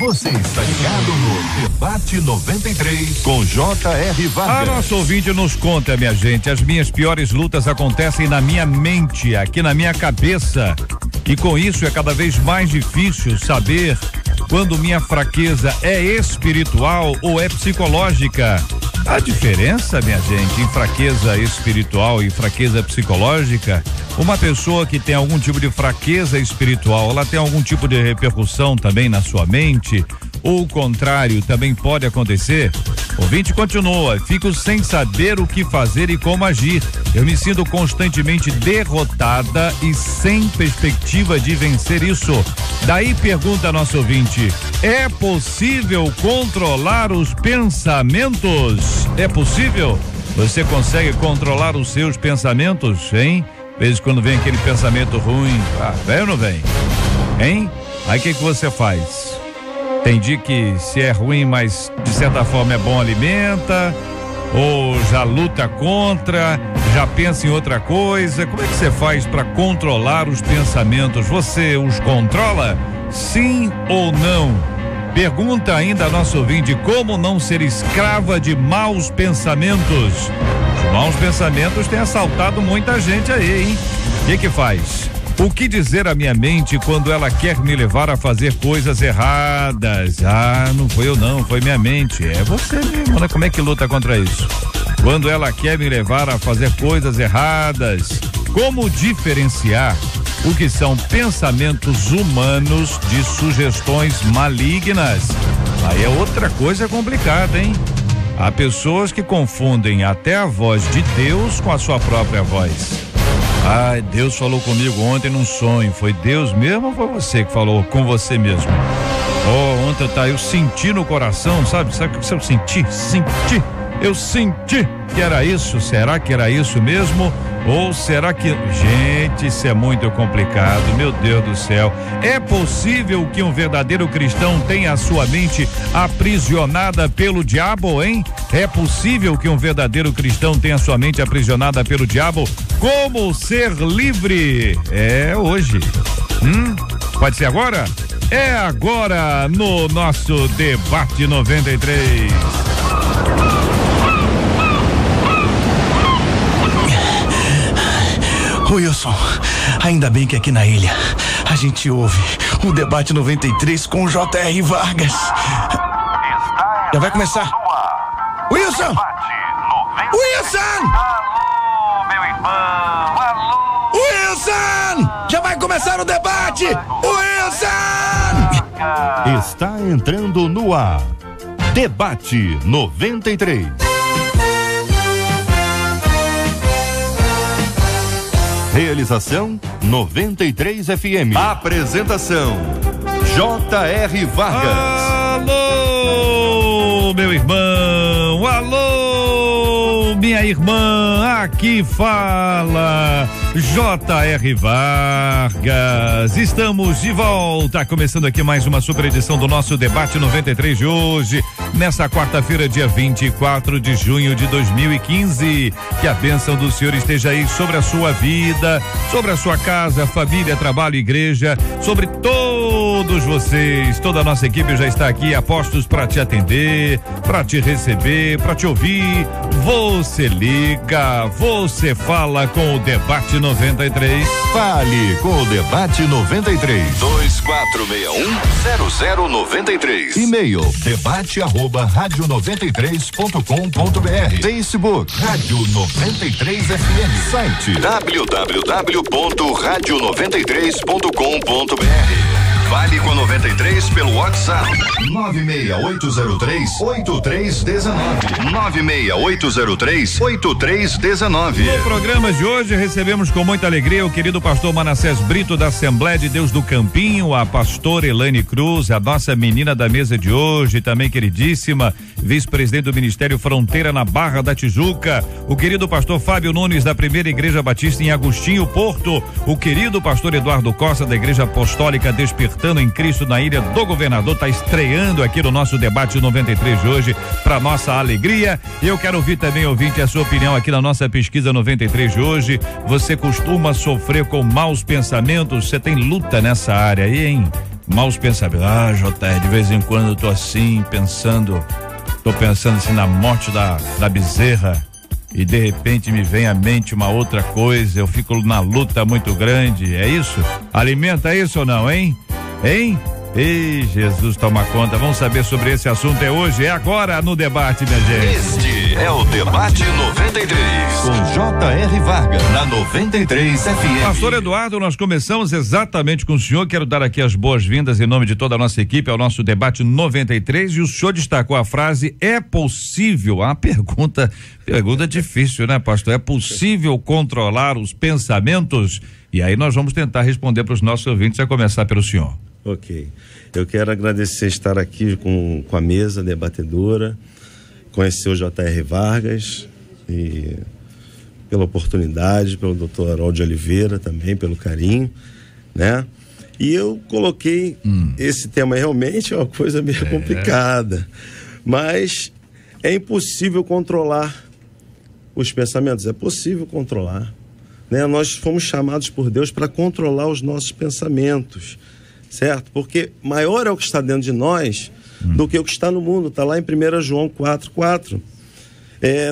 Você está ligado no Debate 93 com J.R. Vargas. A nossa ouvinte nos conta, minha gente, as minhas piores lutas acontecem na minha mente, aqui na minha cabeça. E com isso é cada vez mais difícil saber quando minha fraqueza é espiritual ou é psicológica. A diferença, minha gente, em fraqueza espiritual e fraqueza psicológica, uma pessoa que tem algum tipo de fraqueza espiritual, ela tem algum tipo de repercussão também na sua mente, ou o contrário também pode acontecer? O ouvinte continua: fico sem saber o que fazer e como agir. Eu me sinto constantemente derrotada e sem perspectiva de vencer isso. Daí pergunta a nossa ouvinte: é possível controlar os pensamentos? É possível? Você consegue controlar os seus pensamentos, hein? Às vezes quando vem aquele pensamento ruim, vem ou não vem? Hein? Aí o que você faz? Tem dia que se é ruim, mas de certa forma é bom, alimenta, ou já luta contra, já pensa em outra coisa. Como é que você faz para controlar os pensamentos? Você os controla? Sim ou não? Pergunta ainda a nosso ouvinte: como não ser escrava de maus pensamentos? Os maus pensamentos têm assaltado muita gente aí, hein? O que faz? O que dizer à minha mente quando ela quer me levar a fazer coisas erradas? Não foi eu não, foi minha mente. É você mesmo, né? Como é que luta contra isso? Quando ela quer me levar a fazer coisas erradas, como diferenciar o que são pensamentos humanos de sugestões malignas? Aí é outra coisa complicada, hein? Há pessoas que confundem até a voz de Deus com a sua própria voz. Deus falou comigo ontem num sonho. Foi Deus mesmo ou foi você que falou com você mesmo? Ontem eu senti no coração, sabe? Sabe o que eu senti? Eu senti que era isso. Será que era isso mesmo? Ou será que... Gente, isso é muito complicado, meu Deus do céu. É possível que um verdadeiro cristão tenha a sua mente aprisionada pelo diabo, hein? É possível que um verdadeiro cristão tenha a sua mente aprisionada pelo diabo? Como ser livre? É hoje. Pode ser agora? É agora no nosso Debate 93. Wilson, ainda bem que aqui na ilha a gente ouve o Debate 93 com J.R. Vargas. Já vai começar. Wilson! Wilson! Alô, meu irmão! Alô! Wilson! Já vai começar o debate! Wilson! Está entrando no ar. Debate 93. Realização 93 FM. Apresentação J.R. Vargas. Alô, meu irmão. Alô, minha irmã. Aqui fala J.R. Vargas. Estamos de volta, começando aqui mais uma super edição do nosso Debate 93 de hoje, nessa quarta-feira, dia 24 de junho de 2015. Que a bênção do Senhor esteja aí sobre a sua vida, sobre a sua casa, família, trabalho, igreja, sobre todos vocês. Toda a nossa equipe já está aqui a postos para te atender, para te receber, para te ouvir. Você liga, você fala com o Debate 93. Fale com o Debate 93. 2461-0093. E-mail debate@radio93.com.br. Facebook Rádio 93 FM. Site www.radio93.com.br. Fale com 93 pelo WhatsApp 96803-8319. 96803-8319. No programa de hoje recebemos com muita alegria o querido pastor Manassés Brito, da Assembleia de Deus do Campinho, a pastora Elaine Cruz, a nossa menina da mesa de hoje, também queridíssima, vice-presidente do Ministério Fronteira na Barra da Tijuca, o querido pastor Fábio Nunes, da Primeira Igreja Batista em Agostinho, Porto, o querido pastor Eduardo Costa, da Igreja Apostólica Despertando em Cristo, na Ilha do Governador, está estreando aqui no nosso Debate 93 de hoje, para nossa alegria. Eu quero ouvir também, ouvinte, a sua opinião aqui na nossa pesquisa 93 de hoje. Você costuma sofrer com maus pensamentos? Você tem luta nessa área aí, hein? maus pensamentos. JR, de vez em quando eu tô assim, tô pensando assim na morte da bezerra, e de repente me vem à mente uma outra coisa, eu fico na luta muito grande, é isso? Alimenta isso ou não, hein? Ei, Jesus, toma conta. Vamos saber sobre esse assunto. É hoje, é agora no debate, minha gente. Este é o Debate 93, com J.R. Vargas, na 93 FM. Pastor Eduardo, nós começamos exatamente com o senhor. Quero dar aqui as boas-vindas em nome de toda a nossa equipe ao nosso Debate 93, e o senhor destacou a frase: é possível? A pergunta difícil, né, pastor? É possível controlar os pensamentos? E aí nós vamos tentar responder para os nossos ouvintes, a começar pelo senhor. Ok, eu quero agradecer estar aqui com a mesa debatedora, conhecer o J.R. Vargas, e pela oportunidade, pelo Dr. Harold Oliveira também, pelo carinho, né? E eu coloquei esse tema, realmente é uma coisa meio complicada, mas é impossível controlar os pensamentos. É possível controlar, né? Nós fomos chamados por Deus para controlar os nossos pensamentos, certo? Porque maior é o que está dentro de nós do que o que está no mundo. Está lá em 1 João 4:4.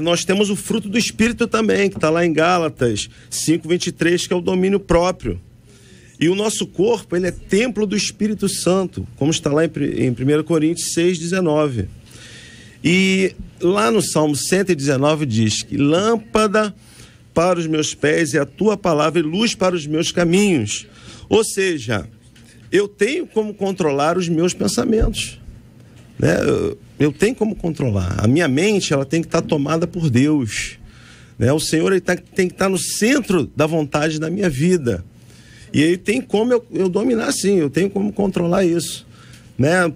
Nós temos o fruto do Espírito também, que está lá em Gálatas 5:23, que é o domínio próprio. E o nosso corpo, ele é templo do Espírito Santo, como está lá em 1 Coríntios 6:19. E lá no Salmo 119 diz que lâmpada para os meus pés é a tua palavra e luz para os meus caminhos. Ou seja, eu tenho como controlar os meus pensamentos, né? Eu tenho como controlar. A minha mente, ela tem que estar tomada por Deus, né? O Senhor, ele tem que estar no centro da vontade da minha vida. E ele tem como eu dominar, sim. Eu tenho como controlar isso, né?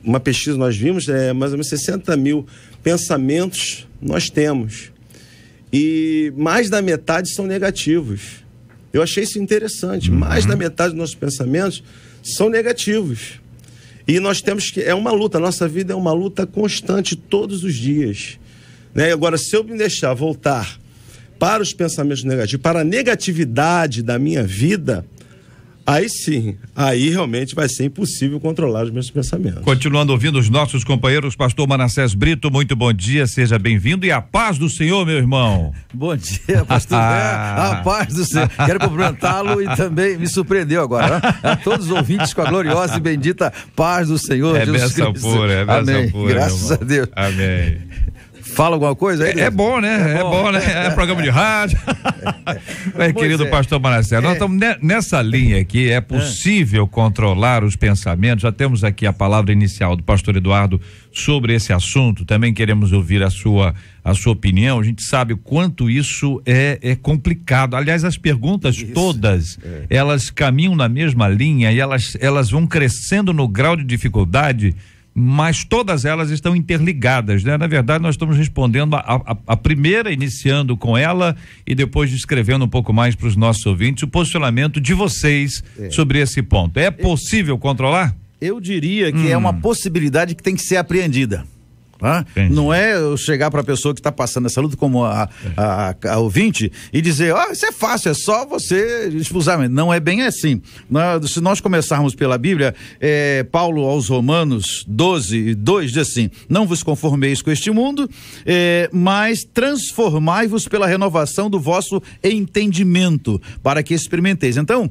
Uma pesquisa nós vimos, mais ou menos 60 mil pensamentos nós temos. E mais da metade são negativos. Eu achei isso interessante. Mais da metade dos nossos pensamentos são negativos. E nós temos que... É uma luta. A nossa vida é uma luta constante todos os dias, né? Agora, se eu me deixar voltar para os pensamentos negativos, para a negatividade da minha vida, aí sim, aí realmente vai ser impossível controlar os meus pensamentos. Continuando ouvindo os nossos companheiros, pastor Manassés Brito, muito bom dia, seja bem-vindo e a paz do Senhor, meu irmão. Bom dia, pastor. A paz do Senhor. Quero cumprimentá-lo e também me surpreendeu agora, né? A todos os ouvintes com a gloriosa e bendita paz do Senhor Jesus Cristo. É benção pura. Graças a Deus. Amém. Fala alguma coisa aí? É bom, né? É bom, né? É programa de rádio. Querido pastor Manassés, nós estamos nessa linha aqui. É possível controlar os pensamentos? Já temos aqui a palavra inicial do pastor Eduardo sobre esse assunto. Também queremos ouvir a sua opinião. A gente sabe o quanto isso é complicado. Aliás, as perguntas todas, elas caminham na mesma linha e elas vão crescendo no grau de dificuldade, mas todas elas estão interligadas, né? Na verdade, nós estamos respondendo a primeira, iniciando com ela e depois descrevendo um pouco mais para os nossos ouvintes o posicionamento de vocês sobre esse ponto. É possível controlar? Eu diria que é uma possibilidade que tem que ser apreendida. Não é eu chegar para a pessoa que está passando essa luta, como a ouvinte, e dizer, isso é fácil, é só você expulsar. Não é bem assim. Se nós começarmos pela Bíblia, Paulo aos Romanos 12:2 diz assim: não vos conformeis com este mundo, mas transformai-vos pela renovação do vosso entendimento, para que experimenteis. Então,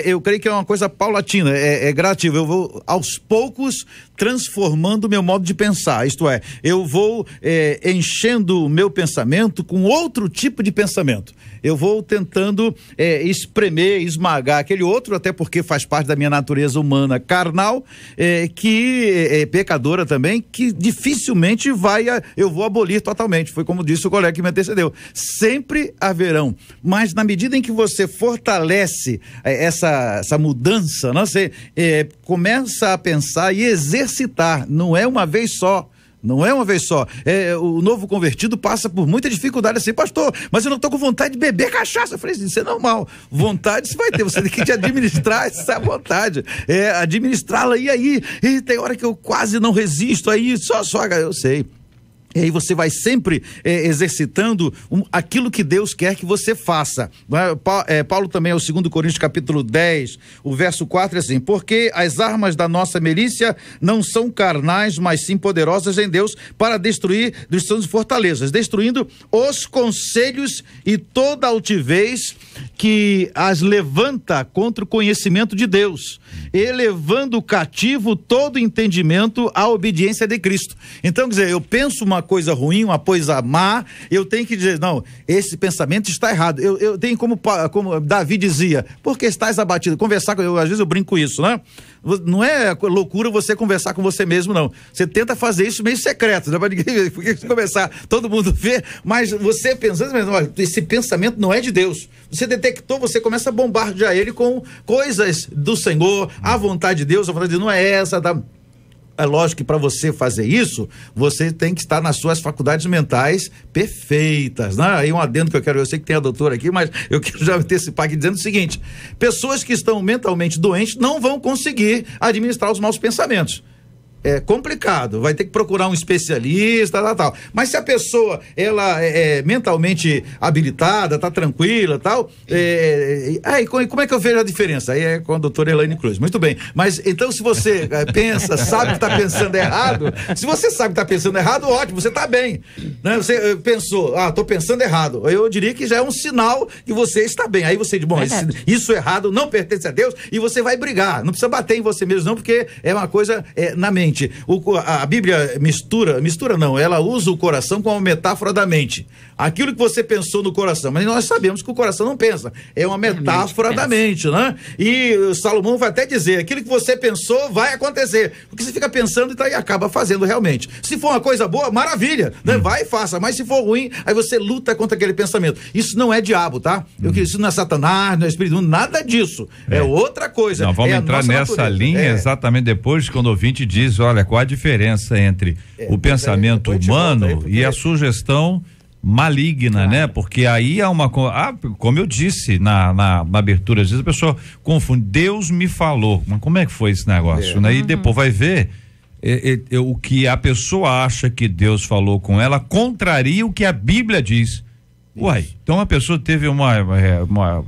eu creio que é uma coisa paulatina, é gradativa. Eu vou aos poucos transformando o meu modo de pensar, isto é, eu vou enchendo o meu pensamento com outro tipo de pensamento. Eu vou tentando espremer, esmagar aquele outro, até porque faz parte da minha natureza humana carnal, que é pecadora também, que dificilmente eu vou abolir totalmente. Foi como disse o colega que me antecedeu. Sempre haverão, mas na medida em que você fortalece essa mudança, não sei, começa a pensar e exercitar, não é uma vez só. Não é uma vez só. O novo convertido passa por muita dificuldade assim, pastor, mas eu não estou com vontade de beber cachaça. Eu falei assim, isso é normal. Vontade você vai ter, você tem que administrar essa vontade. Administrá-la, e aí? E tem hora que eu quase não resisto, aí só eu sei. E aí você vai sempre exercitando aquilo que Deus quer que você faça. Paulo também, ao 2 Coríntios capítulo 10, o verso 4 é assim: porque as armas da nossa milícia não são carnais, mas sim poderosas em Deus para destruir destruição de fortalezas, destruindo os conselhos e toda altivez que as levanta contra o conhecimento de Deus, elevando cativo todo entendimento à obediência de Cristo. Então, quer dizer, eu penso uma coisa ruim, uma coisa má, eu tenho que dizer, não, esse pensamento está errado. Eu tenho como Davi dizia, porque estás abatido? Conversar, às vezes eu brinco com isso, né? Não é loucura você conversar com você mesmo, não. Você tenta fazer isso meio secreto, não é para ninguém, porque se conversar, todo mundo vê, mas você pensando, olha, esse pensamento não é de Deus. Você detectou, você começa a bombardear ele com coisas do Senhor, a vontade de Deus, a vontade de Deus não é essa, É lógico que para você fazer isso, você tem que estar nas suas faculdades mentais perfeitas, né? Aí um adendo que eu sei que tem a doutora aqui, mas eu quero já antecipar aqui dizendo o seguinte: pessoas que estão mentalmente doentes não vão conseguir administrar os maus pensamentos. É complicado, vai ter que procurar um especialista, tal. Mas se a pessoa, ela é mentalmente habilitada, tá tranquila, tal, aí como é que eu vejo a diferença? Aí é com a doutora Elaine Cruz. Muito bem, mas então se você pensa, sabe que tá pensando errado, se você sabe que tá pensando errado, ótimo, você tá bem, né? Você pensou, tô pensando errado, eu diria que já é um sinal que você está bem. Aí você diz, bom, isso errado não pertence a Deus, e você vai brigar, não precisa bater em você mesmo não, porque é uma coisa na mente. A Bíblia ela usa o coração como uma metáfora da mente. Aquilo que você pensou no coração, mas nós sabemos que o coração não pensa, é uma metáfora da mente, né? E Salomão vai até dizer, aquilo que você pensou vai acontecer, porque você fica pensando e acaba fazendo realmente. Se for uma coisa boa, maravilha, né? Vai e faça, mas se for ruim, aí você luta contra aquele pensamento. Isso não é diabo, tá? Isso não é Satanás, não é Espírito, nada disso, é outra coisa. Não, vamos entrar nessa linha exatamente depois, quando o ouvinte diz, olha, qual a diferença entre o pensamento humano e a sugestão maligna, né? Porque aí há uma, como eu disse na abertura, às vezes a pessoa confunde, Deus me falou, mas como é que foi esse negócio, né? E depois vai ver o que a pessoa acha que Deus falou com ela contraria o que a Bíblia diz. Uai, então a pessoa teve uma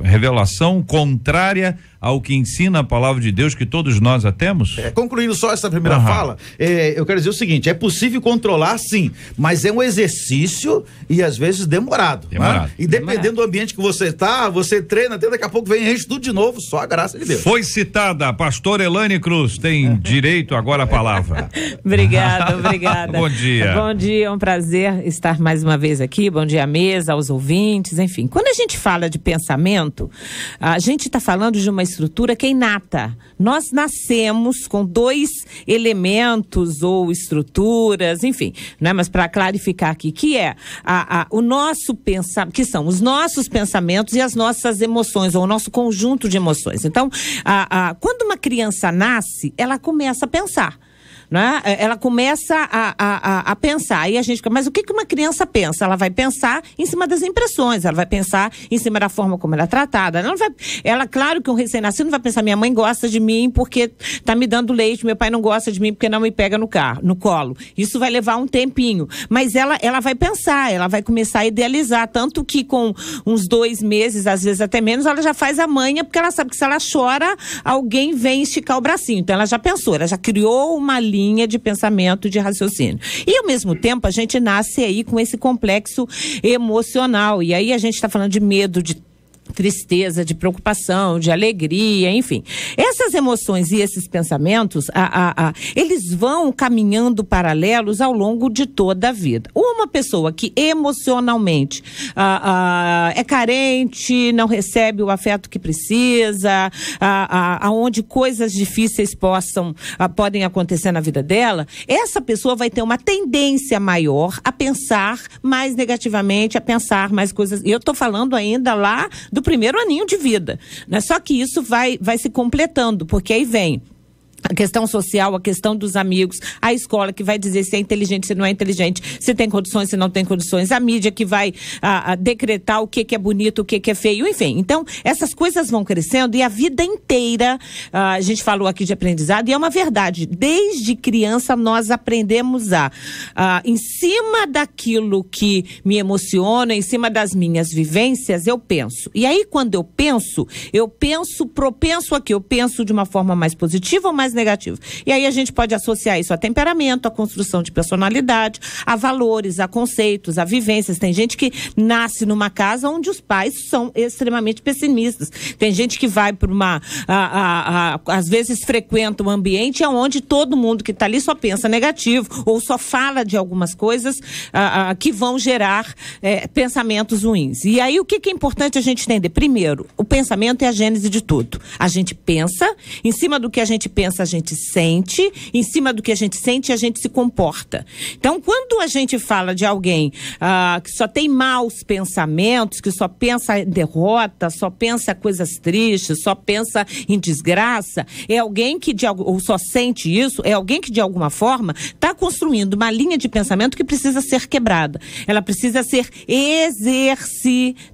revelação contrária ao que ensina a palavra de Deus, que todos nós a temos? Concluindo só essa primeira fala, eu quero dizer o seguinte: é possível controlar, sim, mas é um exercício e às vezes demorado. Né? E dependendo do ambiente que você está, você treina, até daqui a pouco vem e enche tudo de novo, só a graça de Deus. Foi citada a pastora Elaine Cruz, tem direito agora à palavra. Obrigada. Bom dia. Bom dia, é um prazer estar mais uma vez aqui, bom dia à mesa, aos ouvintes, enfim. Quando a gente fala de pensamento, a gente está falando de uma estrutura que é inata. Nós nascemos com 2 elementos ou estruturas, enfim, né? Mas para clarificar aqui, que é o nosso pensamento, que são os nossos pensamentos e as nossas emoções, ou o nosso conjunto de emoções. Então, quando uma criança nasce, ela começa a pensar. Né? Ela começa a pensar, aí a gente fica, mas o que uma criança pensa? Ela vai pensar em cima das impressões, ela vai pensar em cima da forma como ela é tratada, claro que um recém-nascido não vai pensar, minha mãe gosta de mim porque tá me dando leite, meu pai não gosta de mim porque não me pega no colo, isso vai levar um tempinho, mas ela vai pensar, ela vai começar a idealizar, tanto que com uns 2 meses, às vezes até menos, ela já faz a manha, porque ela sabe que se ela chora, alguém vem esticar o bracinho, então ela já pensou, ela já criou uma linha de pensamento, de raciocínio. E, ao mesmo tempo, a gente nasce aí com esse complexo emocional. E aí a gente está falando de medo, de tristeza, de preocupação, de alegria, enfim. Essas emoções e esses pensamentos, eles vão caminhando paralelos ao longo de toda a vida. Uma pessoa que emocionalmente é carente, não recebe o afeto que precisa, aonde coisas difíceis podem acontecer na vida dela, essa pessoa vai ter uma tendência maior a pensar mais negativamente, a pensar mais coisas. E eu estou falando ainda lá do primeiro aninho de vida, né? Só que isso vai se completando, porque aí vem A questão social, a questão dos amigos, a escola que vai dizer se é inteligente, se não é inteligente, se tem condições, se não tem condições, a mídia que vai decretar o que é bonito, o que é feio, enfim. Então, essas coisas vão crescendo e a vida inteira, a gente falou aqui de aprendizado, e é uma verdade, desde criança nós aprendemos em cima daquilo que me emociona, em cima das minhas vivências, eu penso. E aí, quando eu penso propenso aqui, eu penso de uma forma mais positiva ou mais negativo. E aí a gente pode associar isso a temperamento, a construção de personalidade, a valores, a conceitos, a vivências. Tem gente que nasce numa casa onde os pais são extremamente pessimistas. Tem gente que vai para às vezes frequenta um ambiente onde todo mundo que está ali só pensa negativo ou só fala de algumas coisas que vão gerar pensamentos ruins. E aí o que é importante a gente entender? Primeiro, o pensamento é a gênese de tudo. A gente pensa, em cima do que a gente pensa, a gente sente, em cima do que a gente sente, a gente se comporta. Então, quando a gente fala de alguém que só tem maus pensamentos, que só pensa em derrota, só pensa coisas tristes, só pensa em desgraça, é alguém que, ou só sente isso, é alguém que de alguma forma está construindo uma linha de pensamento que precisa ser quebrada. Ela precisa ser exercitada.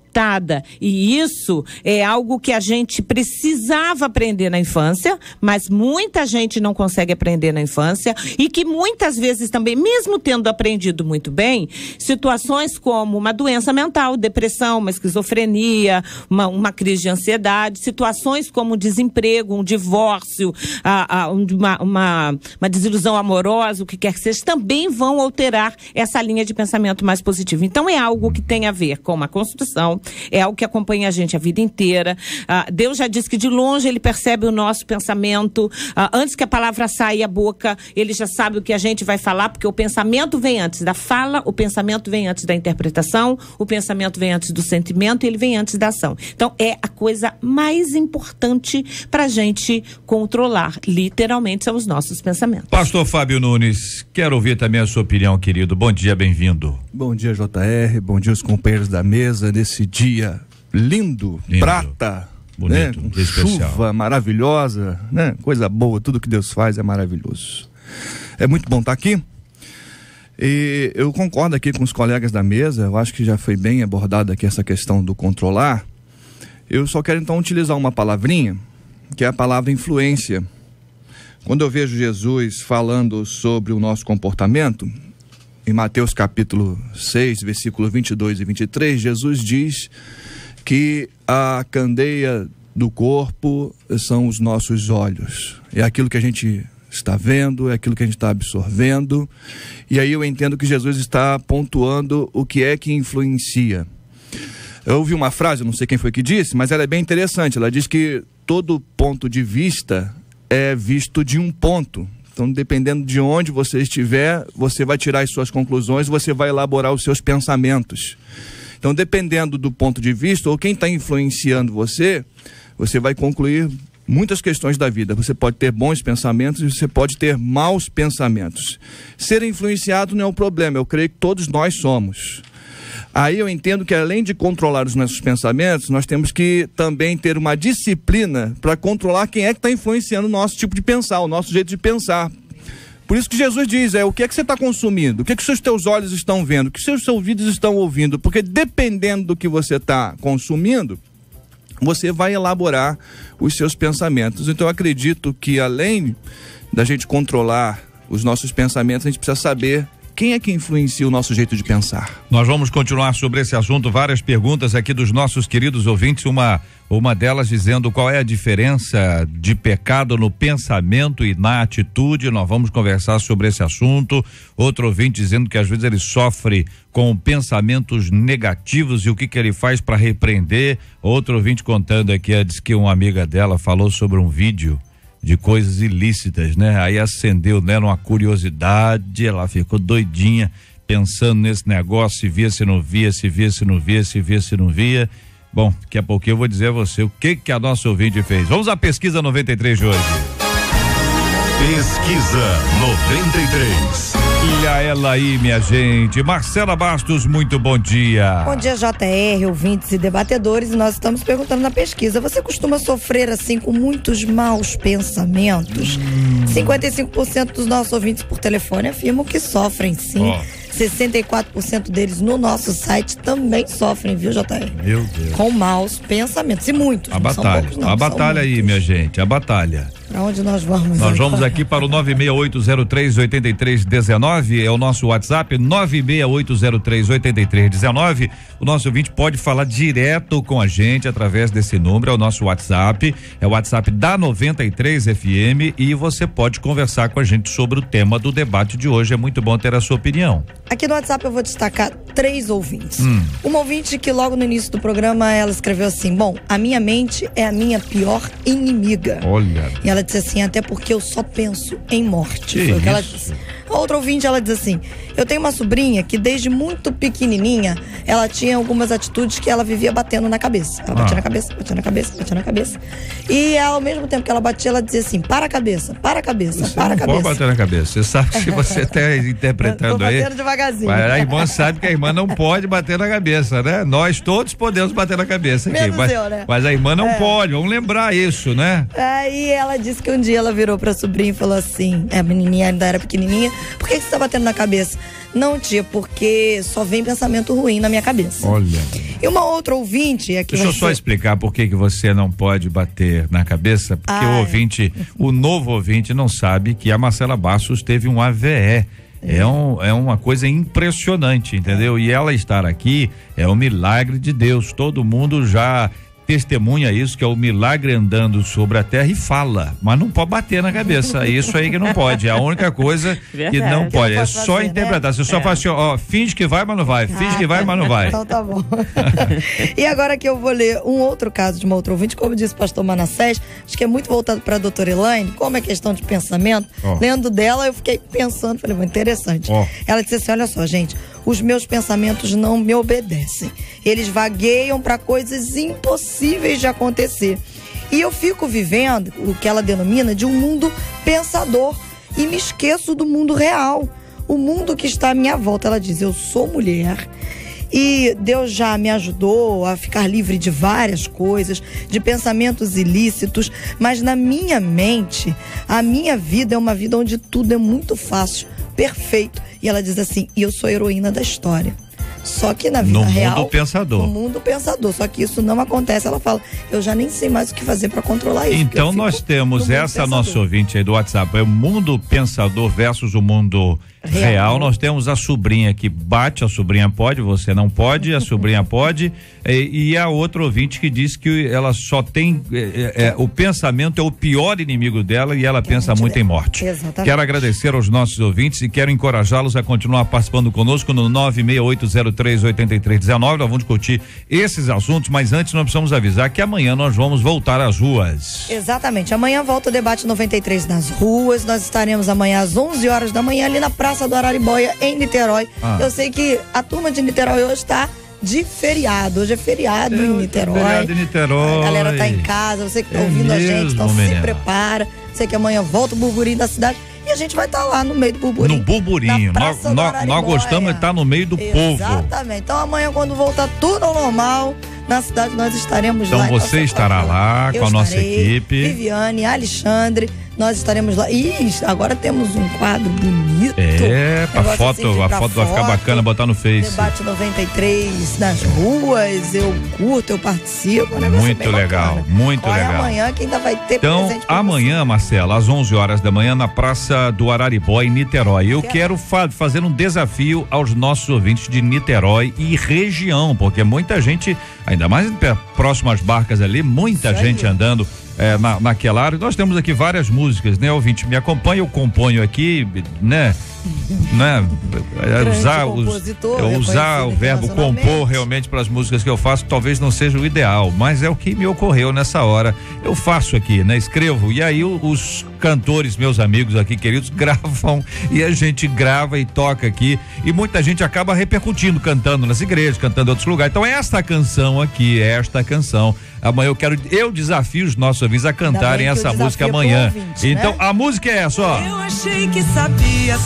E isso é algo que a gente precisava aprender na infância, mas muita gente não consegue aprender na infância e que muitas vezes também, mesmo tendo aprendido muito bem, situações como uma doença mental, depressão, uma esquizofrenia, uma crise de ansiedade, situações como desemprego, um divórcio, uma desilusão amorosa, o que quer que seja, também vão alterar essa linha de pensamento mais positivo. Então é algo que tem a ver com uma construção, é algo que acompanha a gente a vida inteira. Deus já disse que de longe ele percebe o nosso pensamento. Antes que a palavra saia da boca, ele já sabe o que a gente vai falar, porque o pensamento vem antes da fala, o pensamento vem antes da interpretação, o pensamento vem antes do sentimento e ele vem antes da ação. Então, é a coisa mais importante para a gente controlar, literalmente, são os nossos pensamentos. Pastor Fábio Nunes, quero ouvir também a sua opinião, querido. Bom dia, bem-vindo. Bom dia, JR, bom dia aos companheiros da mesa, nesse dia lindo. Prata, bonito, né? Com chuva maravilhosa, né? Coisa boa, tudo que Deus faz é maravilhoso. É muito bom estar aqui. E eu concordo aqui com os colegas da mesa, eu acho que já foi bem abordada aqui essa questão do controlar. Eu só quero então utilizar uma palavrinha, que é a palavra influência. Quando eu vejo Jesus falando sobre o nosso comportamento, em Mateus capítulo 6, versículo 22 e 23, Jesus diz que a candeia do corpo são os nossos olhos. É aquilo que a gente está vendo, é aquilo que a gente está absorvendo. E aí eu entendo que Jesus está pontuando o que é que influencia. Eu ouvi uma frase, não sei quem foi que disse, mas ela é bem interessante. Ela diz que todo ponto de vista é visto de um ponto. Então, dependendo de onde você estiver, você vai tirar as suas conclusões, você vai elaborar os seus pensamentos. Então, dependendo do ponto de vista, ou quem está influenciando você, você vai concluir muitas questões da vida. Você pode ter bons pensamentos e você pode ter maus pensamentos. Ser influenciado não é um problema, eu creio que todos nós somos. Aí eu entendo que além de controlar os nossos pensamentos, nós temos que também ter uma disciplina para controlar quem é que está influenciando o nosso tipo de pensar, o nosso jeito de pensar. Por isso que Jesus diz, o que é que você está consumindo? O que é que os teus olhos estão vendo? O que os seus ouvidos estão ouvindo? Porque dependendo do que você está consumindo, você vai elaborar os seus pensamentos. Então eu acredito que além da gente controlar os nossos pensamentos, a gente precisa saber quem é que influencia o nosso jeito de pensar. Nós vamos continuar sobre esse assunto, várias perguntas aqui dos nossos queridos ouvintes, uma delas dizendo qual é a diferença de pecado no pensamento e na atitude. Nós vamos conversar sobre esse assunto. Outro ouvinte dizendo que às vezes ele sofre com pensamentos negativos e o que ele faz para repreender. Outro ouvinte contando aqui, diz que uma amiga dela falou sobre um vídeo de coisas ilícitas, né? Aí acendeu nela uma curiosidade, ela ficou doidinha pensando nesse negócio, se via, se não via, se via, se não via, se via, se não via. Bom, daqui a pouquinho eu vou dizer a você o que a nossa ouvinte fez. Vamos à pesquisa 93 de hoje. Pesquisa 93. Olha ela aí, minha gente. Marcela Bastos, muito bom dia. Bom dia, JR, ouvintes e debatedores. E nós estamos perguntando na pesquisa: você costuma sofrer assim com muitos maus pensamentos? 55% dos nossos ouvintes por telefone afirmam que sofrem, sim. 64% deles no nosso site também sofrem, viu, JR? Meu Deus. Com maus pensamentos. E muitos. A batalha. Poucos, não, a batalha aí, muitos. minha gente. A batalha. Pra onde nós vamos? Nós vamos aqui para o 968038319, é o nosso WhatsApp, 968038319. O nosso ouvinte pode falar direto com a gente através desse número, é o nosso WhatsApp, é o WhatsApp da 93 FM, e você pode conversar com a gente sobre o tema do debate de hoje. É muito bom ter a sua opinião. Aqui no WhatsApp eu vou destacar 3 ouvintes. Uma ouvinte que logo no início do programa ela escreveu assim: bom, a minha mente é a minha pior inimiga. Olha. E ela disse assim: até porque eu só penso em morte. Que Foi o que ela isso? disse. A outra ouvinte, ela diz assim: eu tenho uma sobrinha que desde muito pequenininha ela tinha algumas atitudes que ela vivia batendo na cabeça. Ela batia na cabeça, batia na cabeça, batia na cabeça. E ao mesmo tempo que ela batia, ela dizia assim: para a cabeça, para a cabeça, Você para a não cabeça. pode bater na cabeça. Você sabe que você está interpretando Tô aí. batendo devagarzinho. Mas a irmã sabe que a irmã não pode bater na cabeça, né? Nós todos podemos bater na cabeça aqui. Menos Mas, eu, né? mas a irmã não pode. Vamos lembrar isso, né? Aí ela disse que um dia ela virou pra sobrinha e falou assim: a menininha ainda era pequenininha, por que você tá batendo na cabeça? Não, tia, porque só vem pensamento ruim na minha cabeça. Olha. E uma outra ouvinte aqui. Deixa eu só explicar por que você não pode bater na cabeça, porque o novo ouvinte não sabe que a Marcela Bastos teve um AVE. É uma coisa impressionante, entendeu? E ela estar aqui é um milagre de Deus. Todo mundo já testemunha isso, que é o milagre andando sobre a terra, e fala, mas não pode bater na cabeça. Isso aí que não pode. É a única coisa que não pode. É só interpretar. Né? Você só faz assim, ó, finge que vai, mas não vai. Finge que vai, mas não vai. Então tá bom. E agora que eu vou ler um outro caso de uma outra ouvinte, como disse o pastor Manassés, acho que é muito voltado para a doutora Elaine, como é questão de pensamento. Lendo dela, eu fiquei pensando, falei, interessante. Ela disse assim: olha só, gente, os meus pensamentos não me obedecem. Eles vagueiam para coisas impossíveis de acontecer. E eu fico vivendo o que ela denomina de um mundo pensador e me esqueço do mundo real. O mundo que está à minha volta. Ela diz: eu sou mulher e Deus já me ajudou a ficar livre de várias coisas, de pensamentos ilícitos, mas na minha mente, a minha vida é uma vida onde tudo é muito fácil, perfeito. E ela diz assim: e eu sou a heroína da história. Só que na vida real, no mundo pensador, só que isso não acontece. Ela fala: eu já nem sei mais o que fazer para controlar isso. Então nós temos essa nossa ouvinte aí do WhatsApp, é o mundo pensador versus o mundo real. Nós temos a sobrinha que bate, a sobrinha pode, você não pode, a sobrinha pode, e a outra ouvinte que diz que ela só tem o pensamento é o pior inimigo dela e ela pensa muito em morte. Exatamente. Quero agradecer aos nossos ouvintes e quero encorajá-los a continuar participando conosco no 968038319. Nós vamos discutir esses assuntos, mas antes nós precisamos avisar que amanhã nós vamos voltar às ruas. Exatamente, amanhã volta o debate 93 nas ruas. Nós estaremos amanhã às 11 horas da manhã ali na Praça do Araribóia, em Niterói. Eu sei que a turma de Niterói hoje está de feriado. Hoje é feriado em Niterói. Feriado em Niterói. A galera tá em casa, você que tá ouvindo a gente, então se prepara. Sei que amanhã volta o burburinho da cidade e a gente vai estar lá no meio do burburinho. No burburinho. Nós gostamos de estar no meio do povo. Exatamente. Então amanhã, quando voltar tudo ao normal, na cidade nós estaremos lá. Então você estará lá com a nossa equipe. Viviane, Alexandre, nós estaremos lá. E agora temos um quadro bonito. A foto vai ficar bacana, botar no Face. Debate 93 nas ruas, eu curto, eu participo. Muito legal, muito legal. Amanhã que ainda vai ter presente. Então, amanhã, Marcela, às 11 horas da manhã, na Praça do Araribóia, em Niterói. Eu quero fazer um desafio aos nossos ouvintes de Niterói e região, porque muita gente, ainda mais próximo às barcas ali, muita gente andando naquela área. Nós temos aqui várias músicas, né, ouvinte? Me acompanha, eu componho aqui, né? Usar o verbo compor realmente para as músicas que eu faço talvez não seja o ideal, mas é o que me ocorreu nessa hora. Eu faço aqui, né? Escrevo e aí os cantores, meus amigos aqui queridos, gravam e a gente grava e toca aqui e muita gente acaba repercutindo, cantando nas igrejas, cantando em outros lugares. Então esta canção aqui, amanhã eu desafio os nossos ouvintes a cantarem essa música amanhã. Ouvinte, então, né? A música é essa, ó. Eu achei que sabia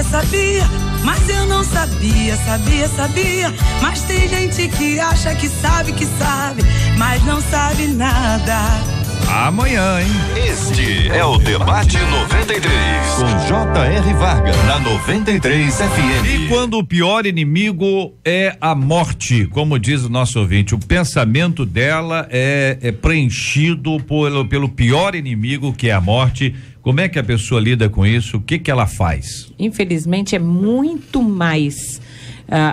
sabia, mas eu não sabia, sabia. Mas tem gente que acha que sabe, mas não sabe nada. Amanhã, hein? Este é o Debate 93, com J.R. Vargas, na 93 FM. E quando o pior inimigo é a morte, como diz o nosso ouvinte, o pensamento dela é preenchido pelo pior inimigo, que é a morte. Como é que a pessoa lida com isso? O que ela faz? Infelizmente é muito mais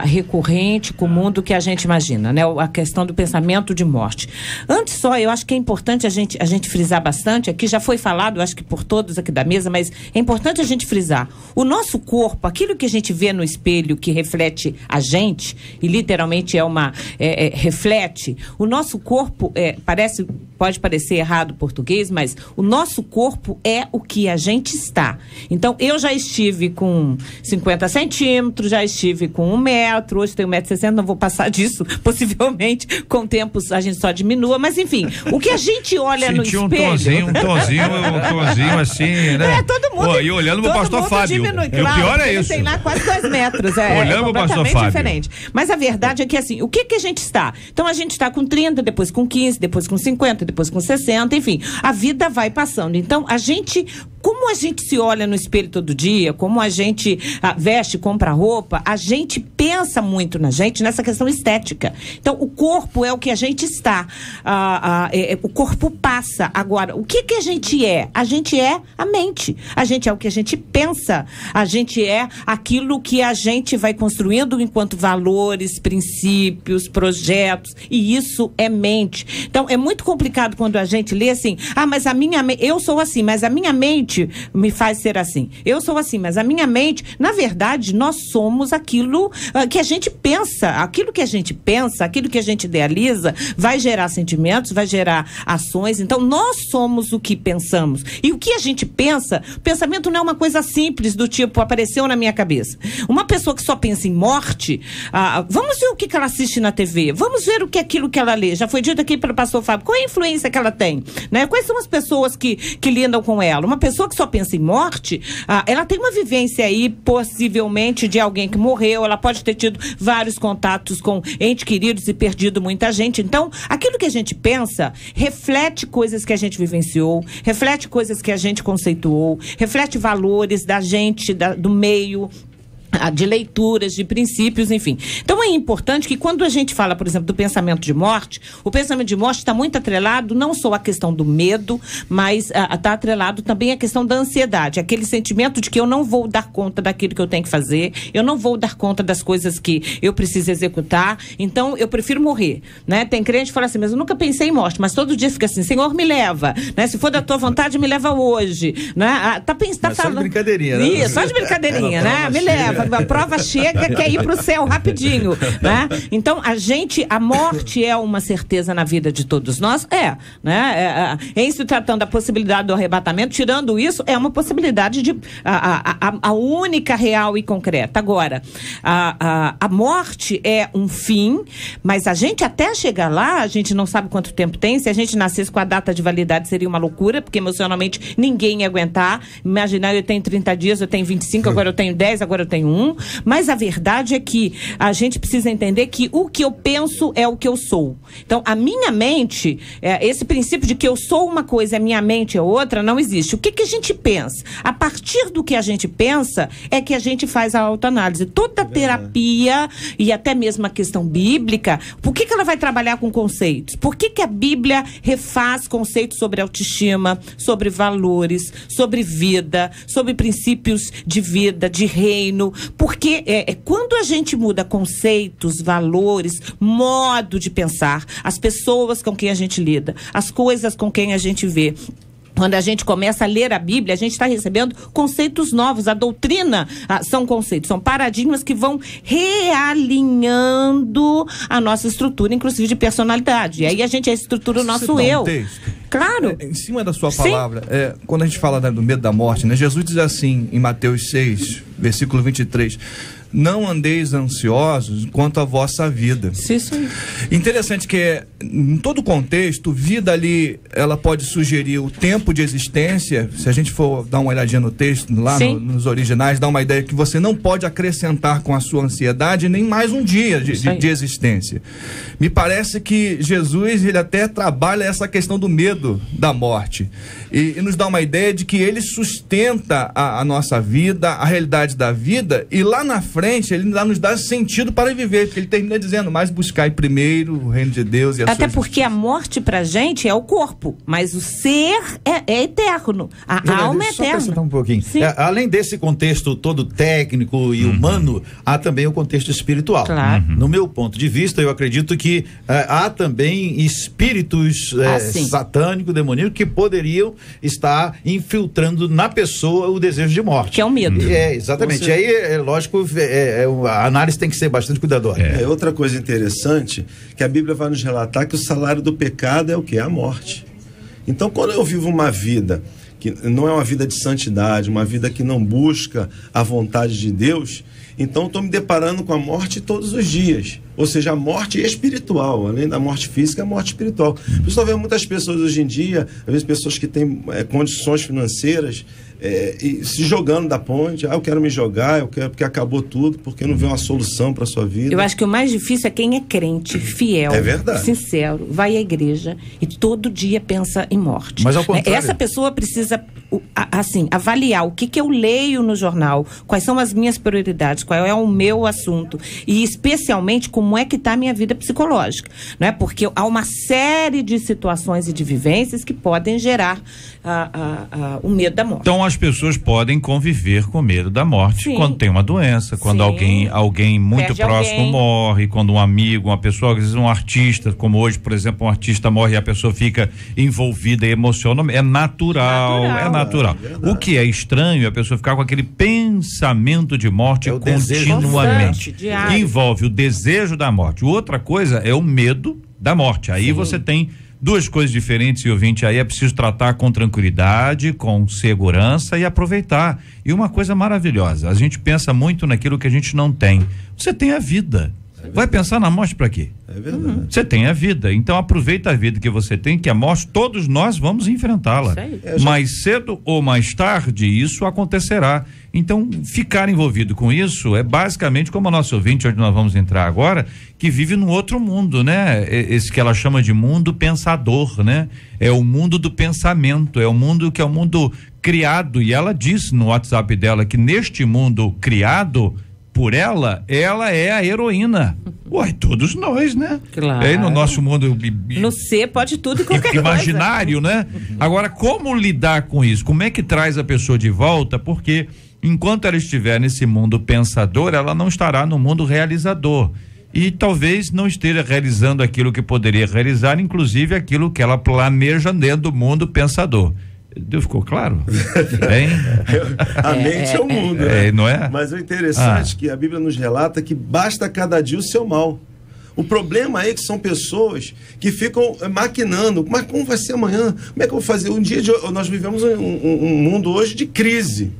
recorrente, comum do que a gente imagina, né? A questão do pensamento de morte. Antes só, eu acho que é importante a gente frisar bastante, aqui já foi falado, acho que por todos aqui da mesa, mas é importante a gente frisar. O nosso corpo, aquilo que a gente vê no espelho que reflete a gente, e literalmente reflete, o nosso corpo pode parecer errado o português, mas o nosso corpo é o que a gente está. Então, eu já estive com 50 centímetros, já estive com 1 metro, hoje tenho 1,60 m, não vou passar disso, possivelmente, com tempos a gente só diminua, mas enfim, o que a gente olha no espelho... um tonzinho assim, né? Todo mundo... E olhando pro pastor Fábio. Diminui, claro, o pior é isso. Tem lá quase 2 metros, olhando pro pastor Fábio. Diferente. Mas a verdade é que assim, o que a gente está? Então a gente está com 30, depois com 15, depois com 50, depois com 60, enfim, a vida vai passando. Então como a gente se olha no espelho todo dia, como a gente veste, compra roupa, a gente pensa muito na gente, nessa questão estética. Então, o corpo é o que a gente está. O corpo passa. Agora, o que a gente é? A gente é a mente. A gente é o que a gente pensa. A gente é aquilo que a gente vai construindo enquanto valores, princípios, projetos. E isso é mente. Então, é muito complicado quando a gente lê assim, mas eu sou assim, mas a minha mente me faz ser assim. Eu sou assim, mas a minha mente, na verdade, nós somos aquilo que a gente pensa. Aquilo que a gente pensa, aquilo que a gente idealiza, vai gerar sentimentos, vai gerar ações. Então, nós somos o que pensamos. E o que a gente pensa, pensamento não é uma coisa simples do tipo, apareceu na minha cabeça. Uma pessoa que só pensa em morte, vamos ver o que ela assiste na TV, vamos ver o que é aquilo que ela lê. Já foi dito aqui pelo pastor Fábio, qual é a influência que ela tem? Né? Quais são as pessoas que lidam com ela? Uma pessoa que só pensa em morte, ela tem uma vivência aí, possivelmente, de alguém que morreu, ela pode ter tido vários contatos com entes queridos e perdido muita gente. Então, aquilo que a gente pensa reflete coisas que a gente vivenciou, reflete coisas que a gente conceituou, reflete valores da gente, do meio, de leituras, de princípios, enfim. Então é importante que quando a gente fala, por exemplo, do pensamento de morte, o pensamento de morte está muito atrelado não só à questão do medo, mas está atrelado também à questão da ansiedade, aquele sentimento de que eu não vou dar conta daquilo que eu tenho que fazer, eu não vou dar conta das coisas que eu preciso executar, então eu prefiro morrer, né? Tem crente que fala assim, mas eu nunca pensei em morte, mas todo dia fica assim, Senhor, me leva, né? Se for da tua vontade, me leva hoje, né? Tá falando... Só de brincadeirinha, né? Isso, só de brincadeirinha, né? Me leva. A prova chega, quer ir pro céu rapidinho, né? Então, a morte é uma certeza na vida de todos nós, né? Em se tratando da possibilidade do arrebatamento, tirando isso, é uma possibilidade de a única real e concreta. Agora, a morte é um fim, mas a gente até chegar lá, a gente não sabe quanto tempo tem. Se a gente nascesse com a data de validade, seria uma loucura, porque emocionalmente ninguém ia aguentar. Imaginar, eu tenho 30 dias, eu tenho 25, agora eu tenho 10, agora eu tenho 1. Mas a verdade é que a gente precisa entender que o que eu penso é o que eu sou. Então, a minha mente, esse princípio de que eu sou uma coisa e a minha mente é outra, não existe. O que a gente pensa? A partir do que a gente pensa é que a gente faz a autoanálise. Toda terapia e até mesmo a questão bíblica, por que ela vai trabalhar com conceitos? Por que a Bíblia refaz conceitos sobre autoestima, sobre valores, sobre vida, sobre princípios de vida, de reino? Porque quando a gente muda conceitos, valores, modo de pensar, as pessoas com quem a gente lida, as coisas com quem a gente vê, quando a gente começa a ler a Bíblia, a gente está recebendo conceitos novos. A doutrina são conceitos, são paradigmas que vão realinhando a nossa estrutura, inclusive de personalidade. E aí a gente estrutura o nosso eu. Claro. Em cima da sua palavra, quando a gente fala do medo da morte, né? Jesus diz assim, em Mateus 6, versículo 23, não andeis ansiosos quanto à vossa vida. Isso aí. Interessante que em todo contexto, vida ali, ela pode sugerir o tempo de existência. Se a gente for dar uma olhadinha no texto, lá nos originais, dá uma ideia que você não pode acrescentar com a sua ansiedade nem mais um dia de existência. Me parece que Jesus, ele até trabalha essa questão do medo da morte e nos dá uma ideia de que ele sustenta a nossa vida, a realidade da vida, e lá na frente ele nos dá sentido para viver, porque ele termina dizendo: mas buscai primeiro o reino de Deus e a até porque a morte pra gente é o corpo, mas o ser é eterno, a alma é eterna. Só um pouquinho. Além desse contexto todo técnico e humano, há também o contexto espiritual. Claro. No meu ponto de vista, eu acredito que há também espíritos satânicos, demoníacos, que poderiam estar infiltrando na pessoa o desejo de morte. Que é o medo. Exatamente. E aí, é lógico, a análise tem que ser bastante cuidadosa. Outra coisa interessante, que a Bíblia vai nos relatar que o salário do pecado é o quê? A morte. Então, quando eu vivo uma vida que não é uma vida de santidade, uma vida que não busca a vontade de Deus, então estou me deparando com a morte todos os dias. Ou seja, a morte espiritual, além da morte física, a morte espiritual. Por isso, eu vejo muitas pessoas hoje em dia, às vezes pessoas que têm condições financeiras, e se jogando da ponte. Eu quero me jogar, eu quero, porque acabou tudo, porque não vê uma solução para a sua vida. Eu acho que o mais difícil é quem é crente, fiel, sincero, vai à igreja e todo dia pensa em morte. Mas ao contrário, essa pessoa precisa avaliar o que eu leio no jornal, quais são as minhas prioridades, qual é o meu assunto e especialmente como é que está a minha vida psicológica, não é? Porque há uma série de situações e de vivências que podem gerar o medo da morte. Então as pessoas podem conviver com medo da morte quando tem uma doença, quando alguém muito perde próximo morre, quando um amigo, uma pessoa, às vezes um artista, como hoje, por exemplo, um artista morre e a pessoa fica envolvida e emociona, é natural. O que é estranho é a pessoa ficar com aquele pensamento de morte continuamente, que envolve o desejo da morte. Outra coisa é o medo da morte. Aí você tem duas coisas diferentes, e ouvinte, aí é preciso tratar com tranquilidade, com segurança e aproveitar. E uma coisa maravilhosa, a gente pensa muito naquilo que a gente não tem. Você tem a vida. Vai pensar na morte para quê? É verdade. Você tem a vida, então aproveita a vida que você tem, que a morte todos nós vamos enfrentá-la. Mais cedo ou mais tarde isso acontecerá. Então ficar envolvido com isso é basicamente como a nossa ouvinte, onde nós vamos entrar agora, que vive num outro mundo, né? Esse que ela chama de mundo pensador, né? É o mundo do pensamento, é o mundo que é o mundo criado, e ela disse no WhatsApp dela que neste mundo criado por ela é a heroína. Uai, todos nós, né? Claro. Aí no nosso mundo no ser pode tudo e qualquer imaginário, né? Agora, como lidar com isso? Como é que traz a pessoa de volta? Porque enquanto ela estiver nesse mundo pensador, ela não estará no mundo realizador. E talvez não esteja realizando aquilo que poderia realizar, inclusive aquilo que ela planeja dentro do mundo pensador. Ficou claro? Bem? A mente é o mundo, né? Não é? Mas o interessante é que a Bíblia nos relata que basta cada dia o seu mal. O problema aí é que são pessoas que ficam maquinando. Mas como vai ser amanhã? Como é que eu vou fazer? Nós vivemos um mundo hoje de crise.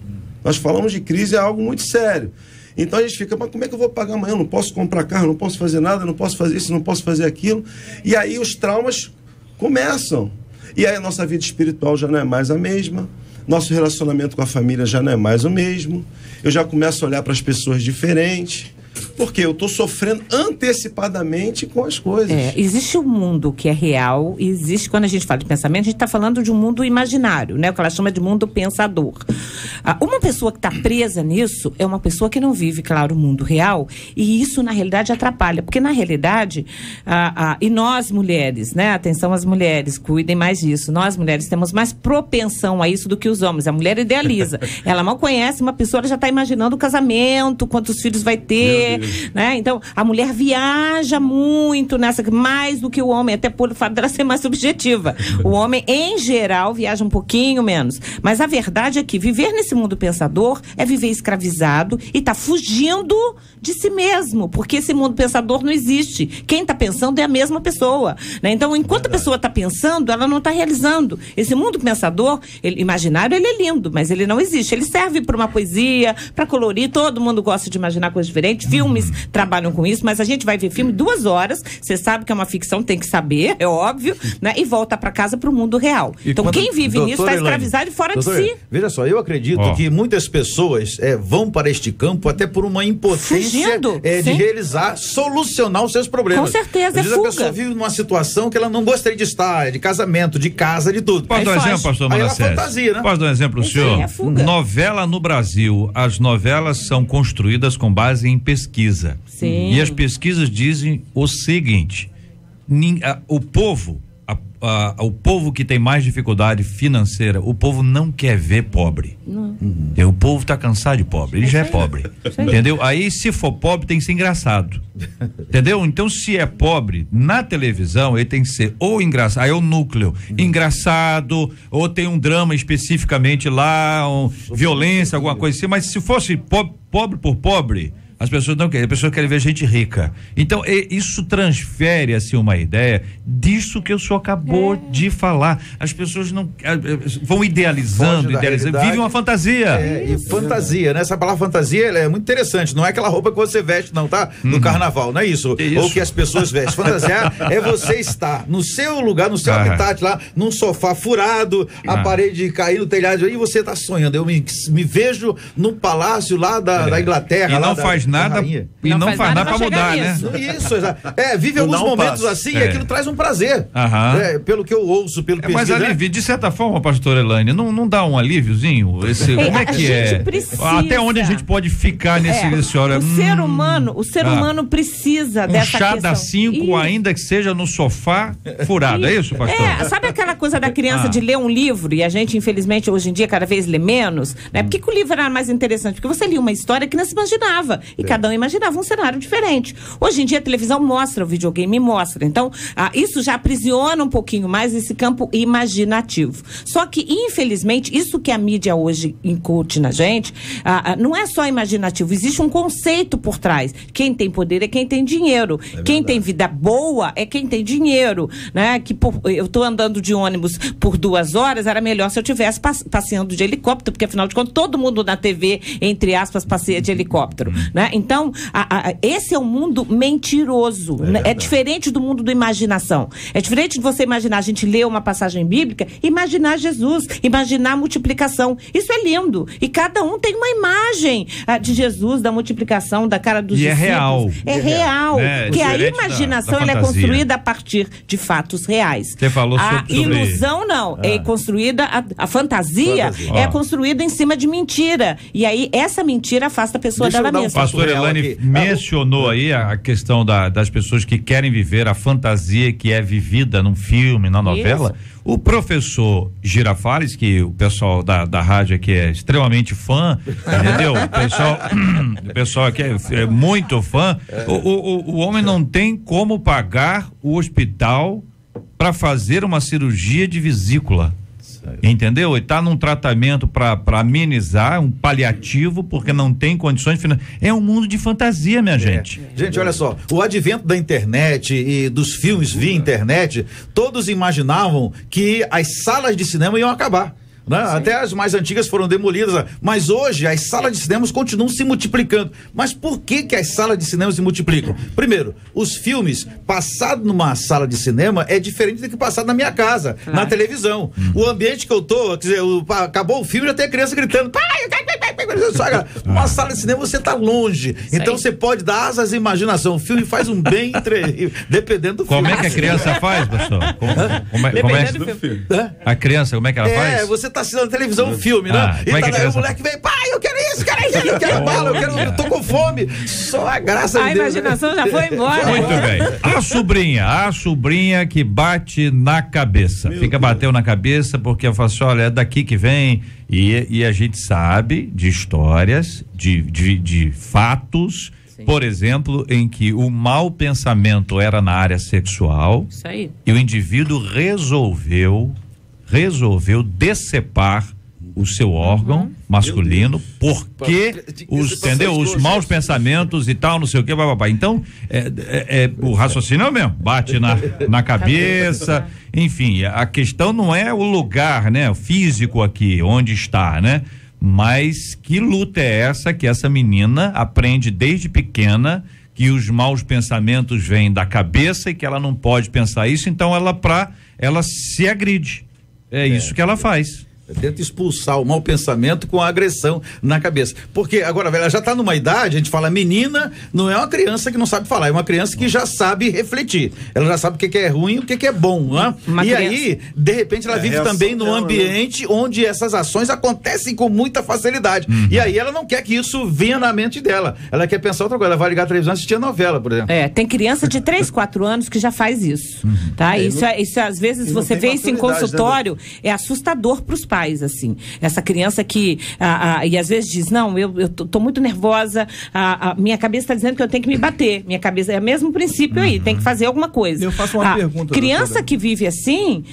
Nós falamos de crise, é algo muito sério. Então a gente fica, mas como é que eu vou pagar amanhã? Eu não posso comprar carro, não posso fazer nada, não posso fazer isso, não posso fazer aquilo. E aí os traumas começam. E aí a nossa vida espiritual já não é mais a mesma, nosso relacionamento com a família já não é mais o mesmo, eu já começo a olhar para as pessoas diferentes, porque eu estou sofrendo antecipadamente com as coisas. Existe um mundo que é real, existe, quando a gente fala de pensamento, a gente está falando de um mundo imaginário, né? O que ela chama de mundo pensador. Uma pessoa que está presa nisso é uma pessoa que não vive, claro, o mundo real, e isso na realidade atrapalha, porque na realidade, e nós mulheres, né? Atenção às mulheres, cuidem mais disso, nós mulheres temos mais propensão a isso do que os homens. A mulher idealiza, ela mal conhece uma pessoa, ela já está imaginando o casamento, quantos filhos vai ter, né? Então, a mulher viaja muito nessa, mais do que o homem, até por fato dela ser mais subjetiva. O homem, em geral, viaja um pouquinho menos. Mas a verdade é que viver nesse mundo pensador é viver escravizado e tá fugindo de si mesmo, porque esse mundo pensador não existe. Quem tá pensando é a mesma pessoa, né? Então, enquanto a pessoa tá pensando, ela não tá realizando. Esse mundo pensador, imaginário, ele é lindo, mas ele não existe. Ele serve para uma poesia, para colorir, todo mundo gosta de imaginar coisas diferentes, filmes trabalham com isso, mas a gente vai ver filme 2 horas, você sabe que é uma ficção, tem que saber, é óbvio, né? E volta para casa para o mundo real. Então, quem vive nisso está escravizado e fora de si. Veja só, eu acredito que muitas pessoas vão para este campo até por uma impotência de realizar, solucionar os seus problemas. Com certeza, às vezes a pessoa vive numa situação que ela não gostaria de estar, de casamento, de casa, de tudo. Posso dar um exemplo, pastor Manassés? Fantasia, né? Posso dar um exemplo pro senhor? Novela no Brasil, as novelas são construídas com base em pesquisa. Sim. E as pesquisas dizem o seguinte: o povo que tem mais dificuldade financeira, o povo não quer ver pobre. O povo tá cansado de pobre, ele já é pobre. Entendeu? Aí, se for pobre, tem que ser engraçado. Entendeu? Então, se é pobre, na televisão, ele tem que ser ou engraçado, aí é o núcleo, engraçado, ou tem um drama especificamente lá, violência, alguma coisa assim, mas se fosse pobre por pobre, as pessoas não querem, as pessoas querem ver gente rica. Então, isso transfere assim uma ideia disso que o senhor acabou de falar. As pessoas não vão idealizando, vivem uma fantasia. E fantasia, né? Essa palavra fantasia é muito interessante. Não é aquela roupa que você veste, não, tá? No carnaval, não é isso? Ou que as pessoas vestem. Fantasiar é você estar no seu lugar, no seu habitat lá, num sofá furado, a parede cair no telhado, e você tá sonhando. Eu me vejo no palácio lá da Inglaterra. E não faz nada e não faz nada para mudar, né? Isso, vive alguns momentos assim e aquilo traz um prazer. Pelo que eu ouço, pelo pesquisa. Mas alívio, de certa forma, pastor Elaine, não dá um alíviozinho? Como é que é? Até onde a gente pode ficar nesse hora? O ser humano precisa dessa chá questão. da 5, ainda que seja no sofá furado, é isso, pastor? Sabe aquela coisa da criança de ler um livro e a gente, infelizmente, hoje em dia, cada vez lê menos, né? Por que o livro era mais interessante? Porque você lia uma história que não se imaginava. E cada um imaginava um cenário diferente. Hoje em dia a televisão mostra, o videogame mostra. Então, isso já aprisiona um pouquinho mais esse campo imaginativo. Só que, infelizmente, isso que a mídia hoje incute na gente, não é só imaginativo, existe um conceito por trás. Quem tem poder é quem tem dinheiro. Quem tem vida boa é quem tem dinheiro, né? Eu tô andando de ônibus por 2 horas, era melhor se eu tivesse passeando de helicóptero, porque afinal de contas todo mundo na TV, entre aspas, passeia de helicóptero, né? Então, esse é um mundo mentiroso. É diferente do mundo da imaginação. É diferente de você imaginar, a gente lê uma passagem bíblica, imaginar Jesus, imaginar a multiplicação. Isso é lindo. E cada um tem uma imagem de Jesus, da multiplicação, da cara dos discípulos. É real. É real. Porque a imaginação ela é construída a partir de fatos reais. Você falou a ilusão não. É construída, a fantasia é construída em cima de mentira. E aí, essa mentira afasta a pessoa dela mesma. Pastor Elaine mencionou aí a questão das pessoas que querem viver a fantasia que é vivida num filme, na novela. Isso. O professor Girafales, que o pessoal da rádio aqui é extremamente fã, entendeu? O pessoal aqui é muito fã. O homem não tem como pagar o hospital para fazer uma cirurgia de vesícula. Entendeu? Ele está num tratamento para amenizar, um paliativo, porque não tem condições financeiras. É um mundo de fantasia, minha gente. Gente, olha só, o advento da internet e dos filmes via internet, todos imaginavam que as salas de cinema iam acabar. Né? Até as mais antigas foram demolidas, mas hoje as salas de cinema continuam se multiplicando. Mas por que as salas de cinema se multiplicam? Primeiro, os filmes passados numa sala de cinema é diferente do que passado na minha casa, na televisão. O ambiente que eu tô, quer dizer, acabou o filme, já tem a criança gritando, pai, uma sala de cinema você tá longe, então você pode dar asas à imaginação. O filme faz um bem dependendo do filme. Como é que a criança faz, pastor? Como é do filme. A criança, como é que ela faz? Você tá assistindo na televisão um filme, né? E tá daí o moleque vem, pai, eu quero isso, eu quero bala, eu tô com fome. Só a graça de Deus. A imaginação já foi embora. Muito bem. A sobrinha que bate na cabeça. Bateu na cabeça porque eu falo assim, olha, é daqui que vem. E a gente sabe de histórias, de fatos por exemplo, em que o mau pensamento era na área sexual. Isso aí. E o indivíduo resolveu decepar o seu órgão masculino, porque os maus pensamentos e tal, não sei o que, bababá. Então, o raciocínio é o mesmo, bate na cabeça, enfim, a questão não é o lugar, né, o físico aqui, onde está, né? Mas que luta é essa que essa menina aprende desde pequena, que os maus pensamentos vêm da cabeça e que ela não pode pensar isso, então ela se agride. É isso que ela faz. Tenta expulsar o mau pensamento com a agressão na cabeça. Porque agora, ela já está numa idade, a gente fala menina, não é uma criança que não sabe falar, é uma criança que já sabe refletir. Ela já sabe o que é ruim e o que é bom, né? Aí, de repente, ela vive também num ambiente onde essas ações acontecem com muita facilidade. E aí ela não quer que isso venha na mente dela. Ela quer pensar outra coisa, ela vai ligar a televisão e assistir a novela, por exemplo. Tem criança de 3, 4 anos que já faz isso. Tá? Isso às vezes você vê isso em consultório, é assustador para os pais, assim. Essa criança que e às vezes diz, não, eu tô muito nervosa, minha cabeça está dizendo que eu tenho que me bater. Minha cabeça é o mesmo princípio aí, tem que fazer alguma coisa. Eu faço uma pergunta. Criança que vive assim,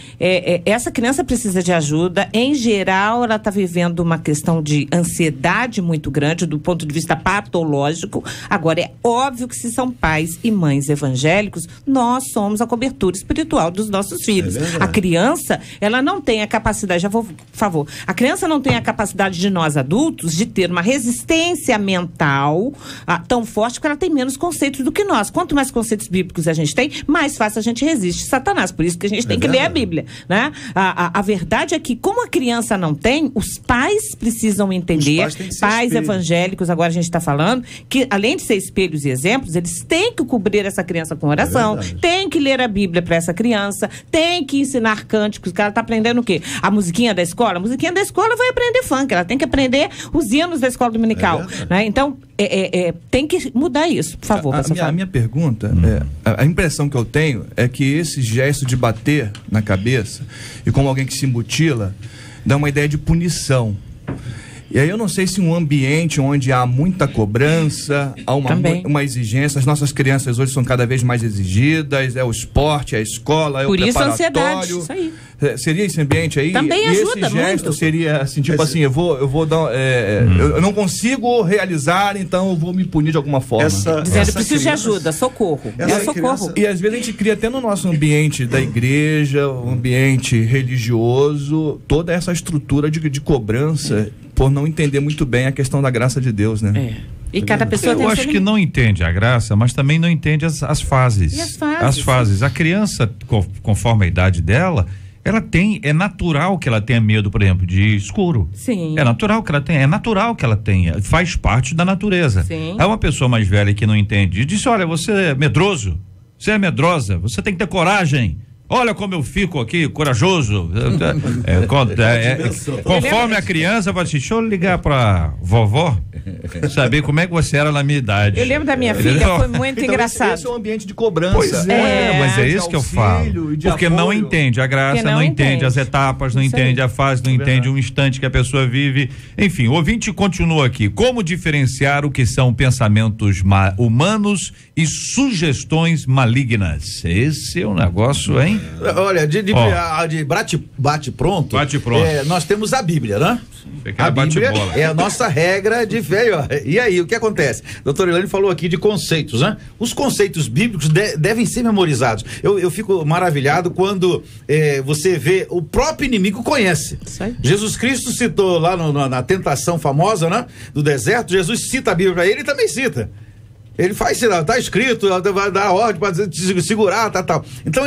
essa criança precisa de ajuda. Em geral, ela está vivendo uma questão de ansiedade muito grande do ponto de vista patológico. Agora, é óbvio que se são pais e mães evangélicos, nós somos a cobertura espiritual dos nossos filhos. A criança, ela não tem a capacidade, por favor, a criança não tem a capacidade de nós adultos de ter uma resistência mental tão forte, porque ela tem menos conceitos do que nós. Quanto mais conceitos bíblicos a gente tem, mais fácil a gente resiste Satanás. Por isso que a gente tem que ler a Bíblia, né? A verdade é que, como a criança não tem, os pais precisam entender, pais evangélicos, agora a gente está falando, que além de ser espelhos e exemplos, eles têm que cobrir essa criança com oração, têm que ler a Bíblia para essa criança, têm que ensinar cânticos, que ela está aprendendo o quê? A musiquinha da escola? A musiquinha da escola vai aprender funk, ela tem que aprender os hinos da escola dominical, né? Então, tem que mudar isso, por favor. A minha pergunta, a impressão que eu tenho é que esse gesto de bater na cabeça, e como alguém que se mutila, dá uma ideia de punição. E aí eu não sei se um ambiente onde há muita cobrança, há uma exigência, as nossas crianças hoje são cada vez mais exigidas, é o esporte, é a escola, é o preparatório. Por isso a ansiedade, isso aí. Seria esse ambiente aí? Também e ajuda esse gesto muito. Seria assim, tipo assim, eu vou dar, eu não consigo realizar, então eu vou me punir de alguma forma. Dizendo, preciso de ajuda, socorro. Socorro. E às vezes a gente cria até no nosso ambiente da igreja, o ambiente religioso, toda essa estrutura de cobrança, por não entender muito bem a questão da graça de Deus, né? E cada pessoa tem acho que não entende a graça, mas também não entende as fases. E as fases. A criança, conforme a idade dela, é natural que ela tenha medo, por exemplo, de escuro. Sim. É natural que ela tenha, faz parte da natureza. Sim. Aí uma pessoa mais velha que não entende, diz, olha, você é medroso, você é medrosa, você tem que ter coragem. Olha como eu fico aqui, corajoso. Conforme a criança, vai assim, deixa eu ligar pra vovó, saber como é que você era na minha idade. Eu lembro da minha filha, foi muito engraçado. Esse é um ambiente de cobrança. Pois mas é isso que eu falo. Porque não entende a graça, não entende as etapas, não entende a fase, não entende o instante que a pessoa vive. Enfim, o ouvinte continua aqui. Como diferenciar o que são pensamentos humanos e sugestões malignas? Esse é um negócio, hein? Olha, de bate-pronto, nós temos a Bíblia, né? A Bíblia é a nossa regra de fé. E aí, o que acontece? Doutor Elaine falou aqui de conceitos, né? Os conceitos bíblicos devem ser memorizados. Eu fico maravilhado quando você vê, o próprio inimigo conhece. Jesus Cristo citou lá na tentação famosa, né? Do deserto, Jesus cita a Bíblia para ele e também cita. Ele faz, tá escrito, vai dar ordem para segurar, tal. Então,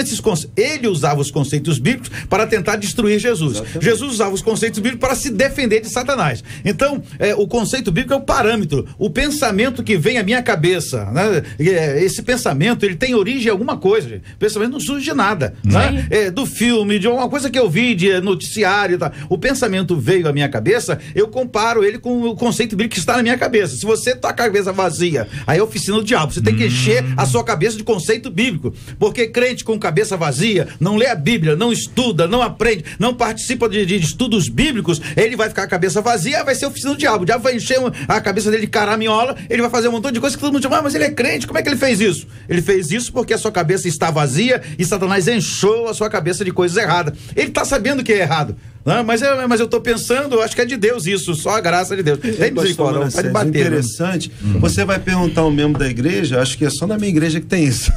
ele usava os conceitos bíblicos para tentar destruir Jesus. Exatamente. Jesus usava os conceitos bíblicos para se defender de Satanás. Então, o conceito bíblico é o parâmetro, o pensamento que vem à minha cabeça, né? Esse pensamento, ele tem origem em alguma coisa. Gente. O pensamento não surge de nada, né? Do filme, de alguma coisa que eu vi, de noticiário, tal. O pensamento veio à minha cabeça, eu comparo ele com o conceito bíblico que está na minha cabeça. Se você tá com a cabeça vazia, aí eu oficina do diabo. Você tem que encher a sua cabeça de conceito bíblico. Porque crente com cabeça vazia, não lê a Bíblia, não estuda, não aprende, não participa de estudos bíblicos, ele vai ficar com a cabeça vazia, vai ser oficina do diabo. O diabo vai encher a cabeça dele de caraminhola, ele vai fazer um montão de coisas que todo mundo chama, mas ele é crente, como é que ele fez isso? Ele fez isso porque a sua cabeça está vazia e Satanás encheu a sua cabeça de coisas erradas. Ele está sabendo que é errado. Não, mas eu tô pensando, acho que é de Deus isso, só a graça de Deus. Tem misericórdia, pode bater. Interessante. Você vai perguntar a um membro da igreja, acho que é só na minha igreja que tem isso.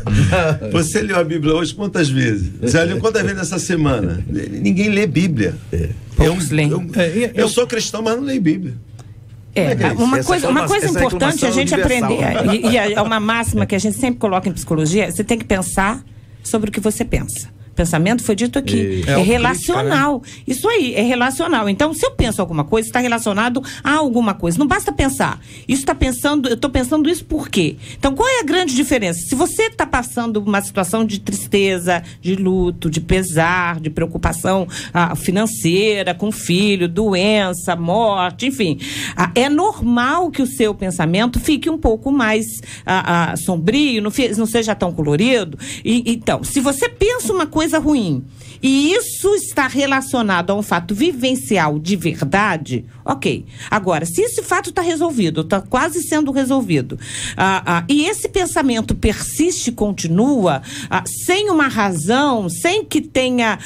Você leu a Bíblia hoje quantas vezes? Você leu quantas vezes essa semana? Ninguém lê Bíblia. Eu sou cristão, mas não leio Bíblia. Uma coisa importante a gente aprender, e é uma máxima que a gente sempre coloca em psicologia, você tem que pensar sobre o que você pensa. Pensamento foi dito aqui, é relacional. Crítica, né? Isso aí, é relacional. Então, se eu penso alguma coisa, está relacionado a alguma coisa. Não basta pensar. Isso está pensando, eu estou pensando isso por quê? Então, qual é a grande diferença? Se você está passando uma situação de tristeza, de luto, de pesar, de preocupação financeira, com filho, doença, morte, enfim, é normal que o seu pensamento fique um pouco mais sombrio, não seja tão colorido. Então, se você pensa uma coisa ruim e isso está relacionado a um fato vivencial de verdade, ok. Agora, se esse fato está resolvido, está quase sendo resolvido, e esse pensamento persiste e continua, sem uma razão, sem que tenha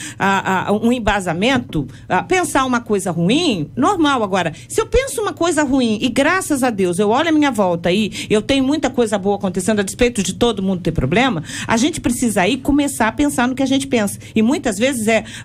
um embasamento, pensar uma coisa ruim, normal. Agora, se eu penso uma coisa ruim e graças a Deus eu olho a minha volta aí, eu tenho muita coisa boa acontecendo a despeito de todo mundo ter problema, a gente precisa aí começar a pensar no que a gente pensa. E muitas vezes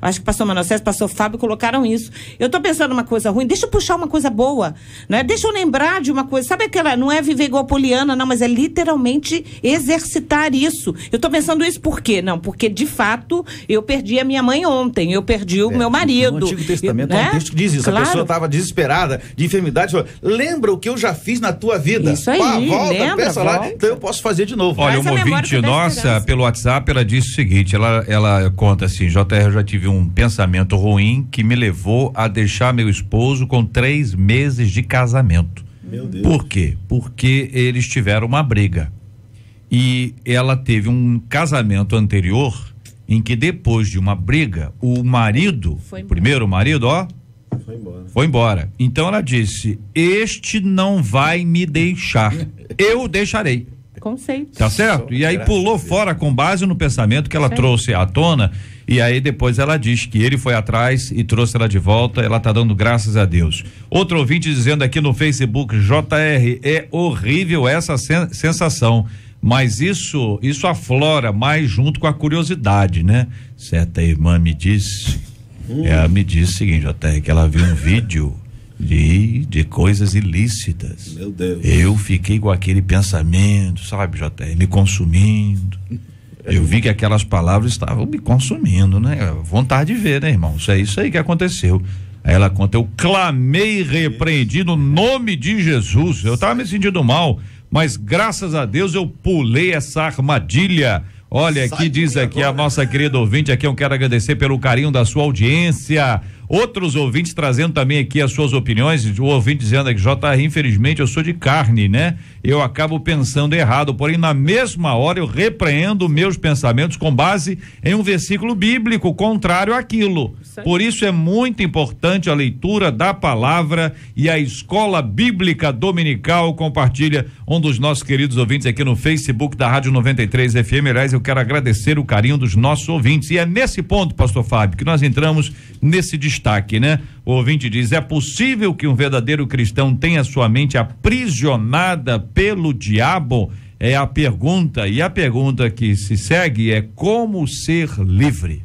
acho que o pastor Manossés, o pastor Fábio colocaram isso. Eu estou pensando uma coisa ruim, deixa eu puxar uma coisa boa, né? Deixa eu lembrar de uma coisa, sabe aquela, não é viver igual Poliana, não, mas é literalmente exercitar isso. Eu estou pensando isso por quê? Não, porque de fato eu perdi a minha mãe ontem, eu perdi o meu marido. No Antigo Testamento há um texto que diz isso, claro. A pessoa estava desesperada, de enfermidade, falou, lembra o que eu já fiz na tua vida. Isso aí, volta, pensa lá, então eu posso fazer de novo. Olha, uma ouvinte nossa, pelo WhatsApp, ela disse o seguinte, ela conta assim, JR, eu já tive um pensamento ruim que me levou a deixar meu esposo com 3 meses de casamento. Meu Deus. Por quê? Porque eles tiveram uma briga e ela teve um casamento anterior em que depois de uma briga, o marido, o primeiro marido, foi embora. Então ela disse, este não vai me deixar, eu deixarei. Conceito. Tá certo? E aí pulou fora com base no pensamento que ela trouxe à tona, e aí depois ela diz que ele foi atrás e trouxe ela de volta, ela tá dando graças a Deus. Outro ouvinte dizendo aqui no Facebook, JR, é horrível essa sensação, mas isso aflora mais junto com a curiosidade, né? Certa irmã me disse, ela me disse o seguinte, JR, que ela viu um vídeo de coisas ilícitas. Meu Deus. Eu fiquei com aquele pensamento, sabe, JR, me consumindo. Eu vi que aquelas palavras estavam me consumindo, né? Vontade de ver, né, irmão? Isso aí que aconteceu. Aí ela conta, eu clamei e repreendi no nome de Jesus. Eu estava me sentindo mal, mas graças a Deus eu pulei essa armadilha. Olha, aqui diz aqui a nossa querida ouvinte, aqui eu quero agradecer pelo carinho da sua audiência. Outros ouvintes trazendo também aqui as suas opiniões, o ouvinte dizendo que JR, infelizmente eu sou de carne, né? Eu acabo pensando errado, porém na mesma hora eu repreendo meus pensamentos com base em um versículo bíblico contrário àquilo. Por isso é muito importante a leitura da palavra e a escola bíblica dominical. Compartilha um dos nossos queridos ouvintes aqui no Facebook da Rádio 93 FM. Aliás, eu quero agradecer o carinho dos nossos ouvintes, e é nesse ponto, pastor Fábio, que nós entramos nesse destaque, né? O ouvinte diz, é possível que um verdadeiro cristão tenha sua mente aprisionada pelo diabo? É a pergunta, e a pergunta que se segue é como ser livre?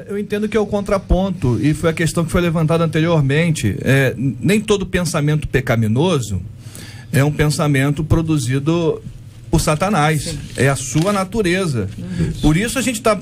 Eu entendo que é o contraponto, e foi a questão que foi levantada anteriormente. Nem todo pensamento pecaminoso é um pensamento produzido por Satanás. Sim. É a sua natureza. Por isso a gente está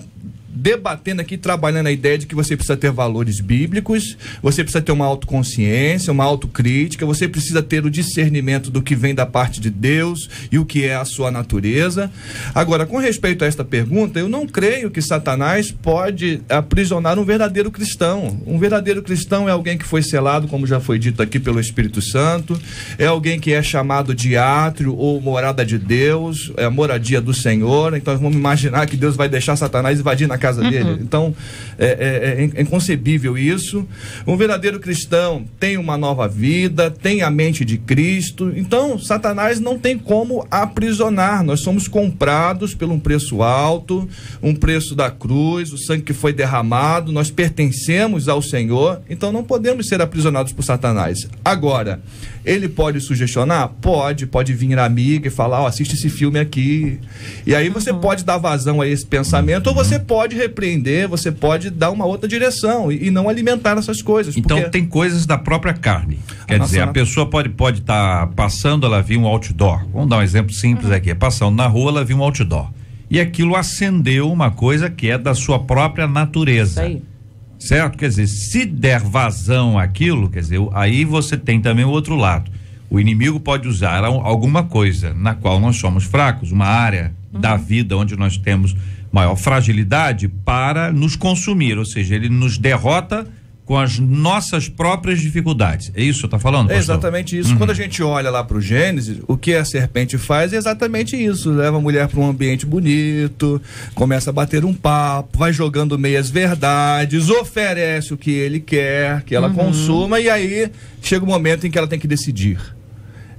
debatendo aqui, trabalhando a ideia de que você precisa ter valores bíblicos, você precisa ter uma autoconsciência, uma autocrítica, você precisa ter o discernimento do que vem da parte de Deus e o que é a sua natureza. Agora, com respeito a esta pergunta, eu não creio que Satanás pode aprisionar um verdadeiro cristão. Um verdadeiro cristão é alguém que foi selado, como já foi dito aqui, pelo Espírito Santo, é alguém que é chamado de átrio ou morada de Deus, é a moradia do Senhor. Então vamos imaginar que Deus vai deixar Satanás invadir na casa dele. Então é inconcebível isso. Um verdadeiro cristão tem uma nova vida, tem a mente de Cristo. Então Satanás não tem como aprisionar. Nós somos comprados por um preço alto, um preço da cruz, o sangue que foi derramado, nós pertencemos ao Senhor, então não podemos ser aprisionados por Satanás. Agora, ele pode sugestionar? Pode vir a amiga e falar, assiste esse filme aqui. E aí você pode dar vazão a esse pensamento, ou você pode repreender, você pode dar uma outra direção e não alimentar essas coisas. Então tem coisas da própria carne. Quer dizer, a pessoa pode estar passando, ela viu um outdoor. Vamos dar um exemplo simples aqui. Passando na rua, ela viu um outdoor. E aquilo acendeu uma coisa que é da sua própria natureza. Isso aí. Certo? Quer dizer, se der vazão àquilo, quer dizer, aí você tem também o outro lado. O inimigo pode usar alguma coisa na qual nós somos fracos, uma área da vida onde nós temos maior fragilidade, para nos consumir, ou seja, ele nos derrota com as nossas próprias dificuldades. É isso que você está falando, pastor? É exatamente isso. Quando a gente olha lá para o Gênesis, o que a serpente faz é exatamente isso. Leva a mulher para um ambiente bonito, começa a bater um papo, vai jogando meias verdades, oferece o que ele quer, que ela consuma, e aí chega o momento em que ela tem que decidir.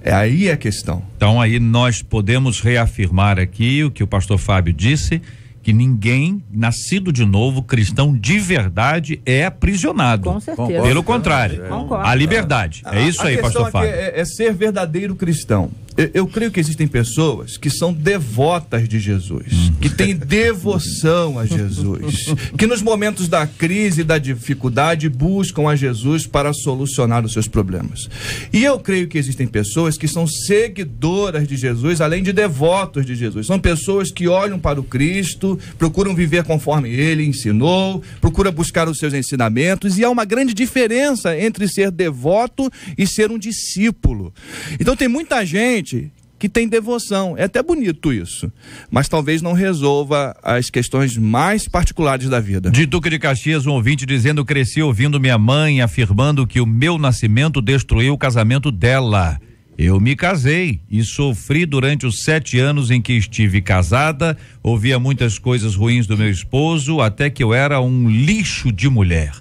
Aí é a questão. Então aí nós podemos reafirmar aqui o que o pastor Fábio disse, que ninguém nascido de novo, cristão de verdade, é aprisionado. Com certeza. Pelo contrário, a liberdade. É isso aí, pastor Fábio. É ser verdadeiro cristão. Eu creio que existem pessoas que são devotas de Jesus, que têm devoção a Jesus, que nos momentos da crise e da dificuldade buscam a Jesus para solucionar os seus problemas. E eu creio que existem pessoas que são seguidoras de Jesus, além de devotos de Jesus. São pessoas que olham para o Cristo, procuram viver conforme Ele ensinou, procuram buscar os seus ensinamentos, e há uma grande diferença entre ser devoto e ser um discípulo. Então tem muita gente que tem devoção, é até bonito isso, mas talvez não resolva as questões mais particulares da vida. De Duque de Caxias, um ouvinte dizendo: cresci ouvindo minha mãe afirmando que o meu nascimento destruiu o casamento dela. Eu me casei e sofri durante os 7 anos em que estive casada, ouvia muitas coisas ruins do meu esposo, até que eu era um lixo de mulher.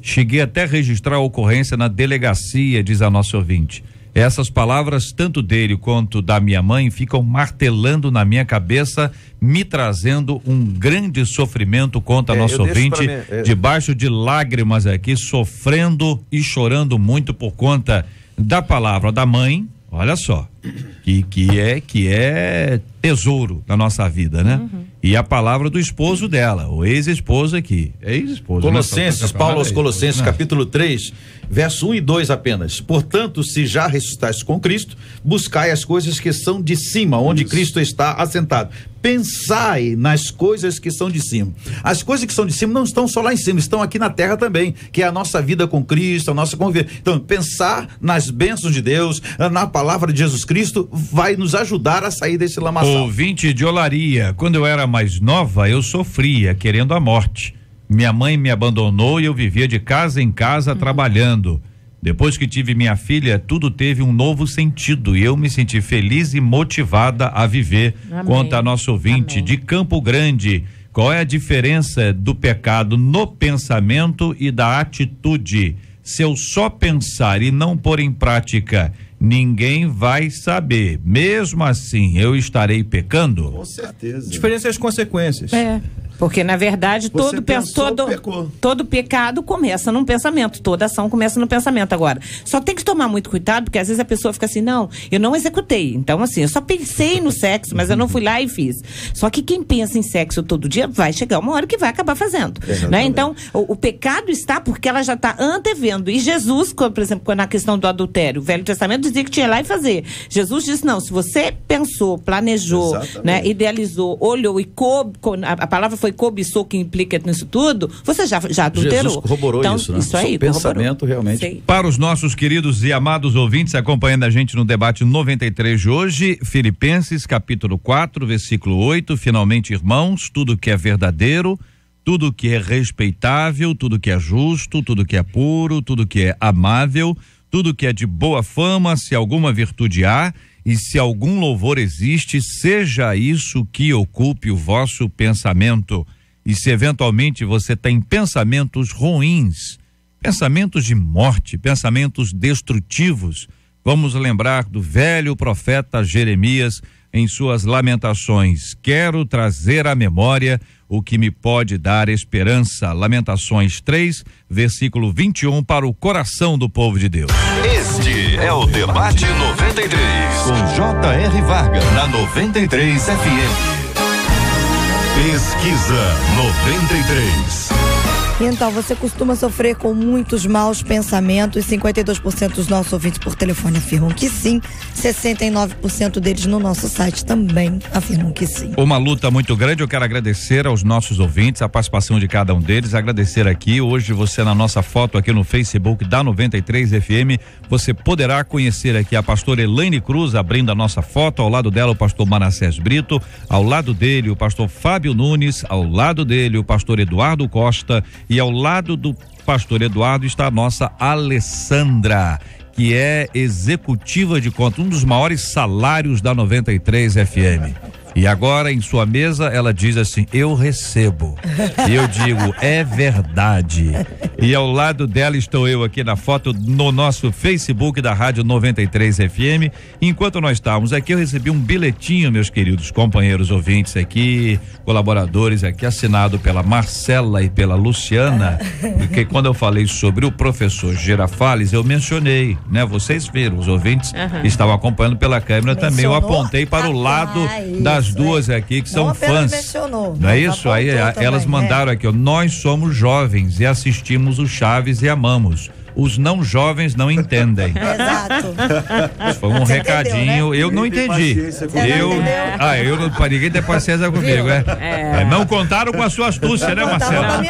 Cheguei até a registrar a ocorrência na delegacia, diz a nossa ouvinte. Essas palavras, tanto dele quanto da minha mãe, ficam martelando na minha cabeça, me trazendo um grande sofrimento, conta a nossa ouvinte, debaixo de lágrimas aqui, sofrendo e chorando muito por conta da palavra da mãe. Olha só, que é tesouro da nossa vida, né? E a palavra do esposo dela, o ex-esposo aqui. É ex-esposo. Colossenses, Paulo aos Colossenses, capítulo 3, verso 1 e 2 apenas. Portanto, se já ressuscitastes com Cristo, buscai as coisas que são de cima, onde Cristo está assentado. Pensai nas coisas que são de cima. As coisas que são de cima não estão só lá em cima, estão aqui na terra também, que é a nossa vida com Cristo, a nossa convivência. Então, pensar nas bênçãos de Deus, na palavra de Jesus Cristo, vai nos ajudar a sair desse lamaçal. Ouvinte de Olaria: quando eu era mais nova, eu sofria, querendo a morte. Minha mãe me abandonou e eu vivia de casa em casa trabalhando. Depois que tive minha filha, tudo teve um novo sentido e eu me senti feliz e motivada a viver. Amém. Conta a nossa ouvinte de Campo Grande. Qual é a diferença do pecado no pensamento e da atitude? Se eu só pensar e não pôr em prática, ninguém vai saber. Mesmo assim, eu estarei pecando? Com certeza. Diferença é as consequências. Porque, na verdade, todo pecado começa num pensamento, toda ação começa no pensamento. Agora, só tem que tomar muito cuidado, porque às vezes a pessoa fica assim: não, eu não executei. Então, assim, eu só pensei no sexo, mas eu não fui lá e fiz. Só que quem pensa em sexo todo dia, vai chegar uma hora que vai acabar fazendo. Né? Então, o pecado está porque ela já está antevendo. E Jesus, por exemplo, na questão do adultério, o Velho Testamento dizia que tinha lá e fazer. Jesus disse: não, se você pensou, planejou, né, idealizou, olhou e a palavra foi foi cobiçou, que implica nisso tudo, você já adulterou. Jesus corroborou então, isso, né? Isso aí, pensamento realmente. Sei. Para os nossos queridos e amados ouvintes acompanhando a gente no debate 93 de hoje, Filipenses capítulo 4, versículo 8, finalmente, irmãos, tudo que é verdadeiro, tudo que é respeitável, tudo que é justo, tudo que é puro, tudo que é amável, tudo que é de boa fama, se alguma virtude há e se algum louvor existe, seja isso que ocupe o vosso pensamento. E se eventualmente você tem pensamentos ruins, pensamentos de morte, pensamentos destrutivos, vamos lembrar do velho profeta Jeremias em suas lamentações. Quero trazer à memória o que me pode dar esperança. Lamentações 3, versículo 21, para o coração do povo de Deus. Este é o Debate 93, com J.R. Varga, na 93 FM. Pesquisa 93. Então, você costuma sofrer com muitos maus pensamentos? 52% dos nossos ouvintes por telefone afirmam que sim. 69% deles no nosso site também afirmam que sim. Uma luta muito grande. Eu quero agradecer aos nossos ouvintes, a participação de cada um deles, agradecer aqui. Hoje você, na nossa foto aqui no Facebook da 93 FM, você poderá conhecer aqui a pastora Elaine Cruz abrindo a nossa foto, ao lado dela o pastor Manassés Brito, ao lado dele o pastor Fábio Nunes, ao lado dele o pastor Eduardo Costa, e ao lado do pastor Eduardo está a nossa Alessandra, que é executiva de conta, um dos maiores salários da 93 FM. E agora em sua mesa ela diz assim: eu recebo. E eu digo, é verdade. E ao lado dela estou eu aqui na foto no nosso Facebook da Rádio 93 FM. Enquanto nós estávamos aqui, eu recebi um bilhetinho, meus queridos companheiros ouvintes aqui, colaboradores aqui, assinado pela Marcela e pela Luciana, porque quando eu falei sobre o professor Girafales, eu mencionei, né? Vocês viram, os ouvintes que estavam acompanhando pela câmera também, eu apontei para o lado das duas aqui que são fãs. Não é isso? Aí elas mandaram aqui, ó, nós somos jovens e assistimos o Chaves e amamos. Os não jovens não entendem. Exato. Foi um Você recadinho, entendeu, né? eu não entendi. Eu não, para ninguém ter paciência comigo, não contaram com a sua astúcia, né, Marcela?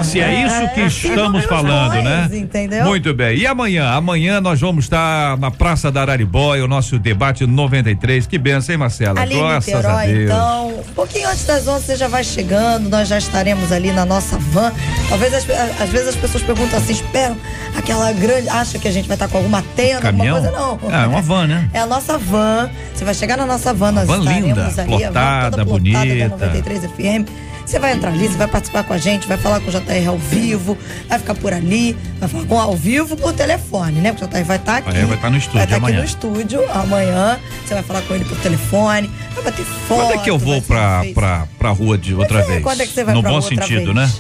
Se é isso que estamos falando, né? Entendeu? Muito bem. E amanhã? Amanhã nós vamos estar na Praça da Araribóia, o nosso debate 93. Que benção, hein, Marcela? Ali Graças em Niterói, a Deus. então, um pouquinho antes das 11 você já vai chegando, nós já estaremos ali na nossa van. Talvez às vezes as pessoas perguntam assim, esperam aquela grande, acha que a gente vai estar com alguma tenda, caminhão? Alguma coisa, não. É uma van, né? É a nossa van, você vai chegar na nossa van, nós estaremos linda, ali, plotada, a van toda bonita. Da 93 FM. Você vai entrar ali, você vai participar com a gente, vai falar com o JR ao vivo, vai ficar por ali, vai falar com ao vivo por telefone, né? Porque o JR vai estar aqui. Vai estar no estúdio vai estar amanhã. aqui no estúdio amanhã. Você vai falar com ele por telefone, vai bater foto. Quando é que eu vou pra rua de outra vez? Quando é que você vai no pra bom rua outra sentido, vez? né?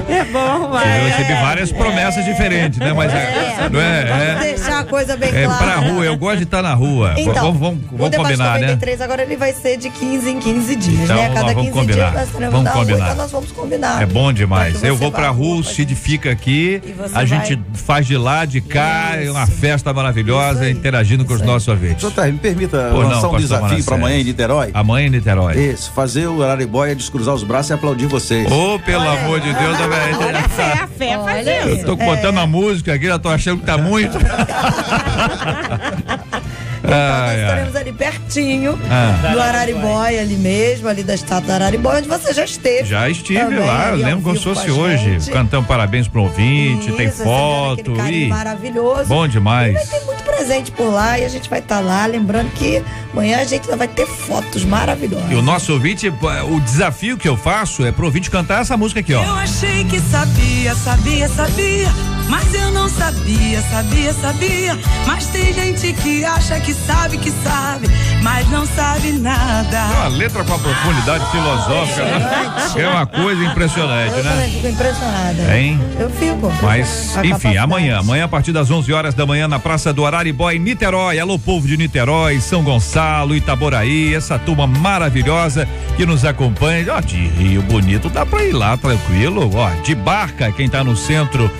É bom, vai. Eu recebi várias promessas diferentes, né? Mas Vamos deixar a coisa bem clara. Pra rua, eu gosto de estar na rua. Então, vamos o debate combinar, 93 agora ele vai ser de 15 em 15 dias, então, né? A cada 15 combinar. dias nós estaremos Vamos na rua, combinar. então nós vamos combinar. É bom demais. Eu vou vai pra à rua, o pra Cid fica aqui, você a gente faz de lá, de cá, é uma festa maravilhosa, interagindo com os nossos ouvintes. JR, me permita Pois lançar não, um pastor desafio Manassés. para amanhã em Niterói. Amanhã em Niterói. Isso, fazer o Araribóia descruzar os braços e aplaudir vocês. Ô, pelo amor de Deus, Olha a fé faz eu isso. tô botando a música aqui, já tô achando que tá muito. Então nós estaremos ali pertinho do Araribóia, ali mesmo, ali da estátua do Araribóia, onde você já esteve. Já estive também, lá, eu ali ao lembro como se vivo fosse com a hoje. gente. Cantamos parabéns pro ouvinte, tem Isso, foto. aquele carinho maravilhoso. Bom demais. E vai ter muito presente por lá e a gente vai estar lá. Lembrando que amanhã a gente ainda vai ter fotos maravilhosas. E o nosso ouvinte, o desafio que eu faço é pro ouvinte cantar essa música aqui, ó. Eu achei que sabia, mas eu não sabia. Mas tem gente que acha que sabe, mas não sabe nada. Uma letra com a profundidade filosófica, né? É uma coisa impressionante, Eu também né? fico impressionada. Hein? Eu fico. Mas, A enfim, capacidade. amanhã a partir das 11 horas da manhã na Praça do Araribóia, em Niterói. Alô, povo de Niterói, São Gonçalo, Itaboraí, essa turma maravilhosa que nos acompanha. Ó, de Rio Bonito dá pra ir lá tranquilo, ó, de barca, quem tá no centro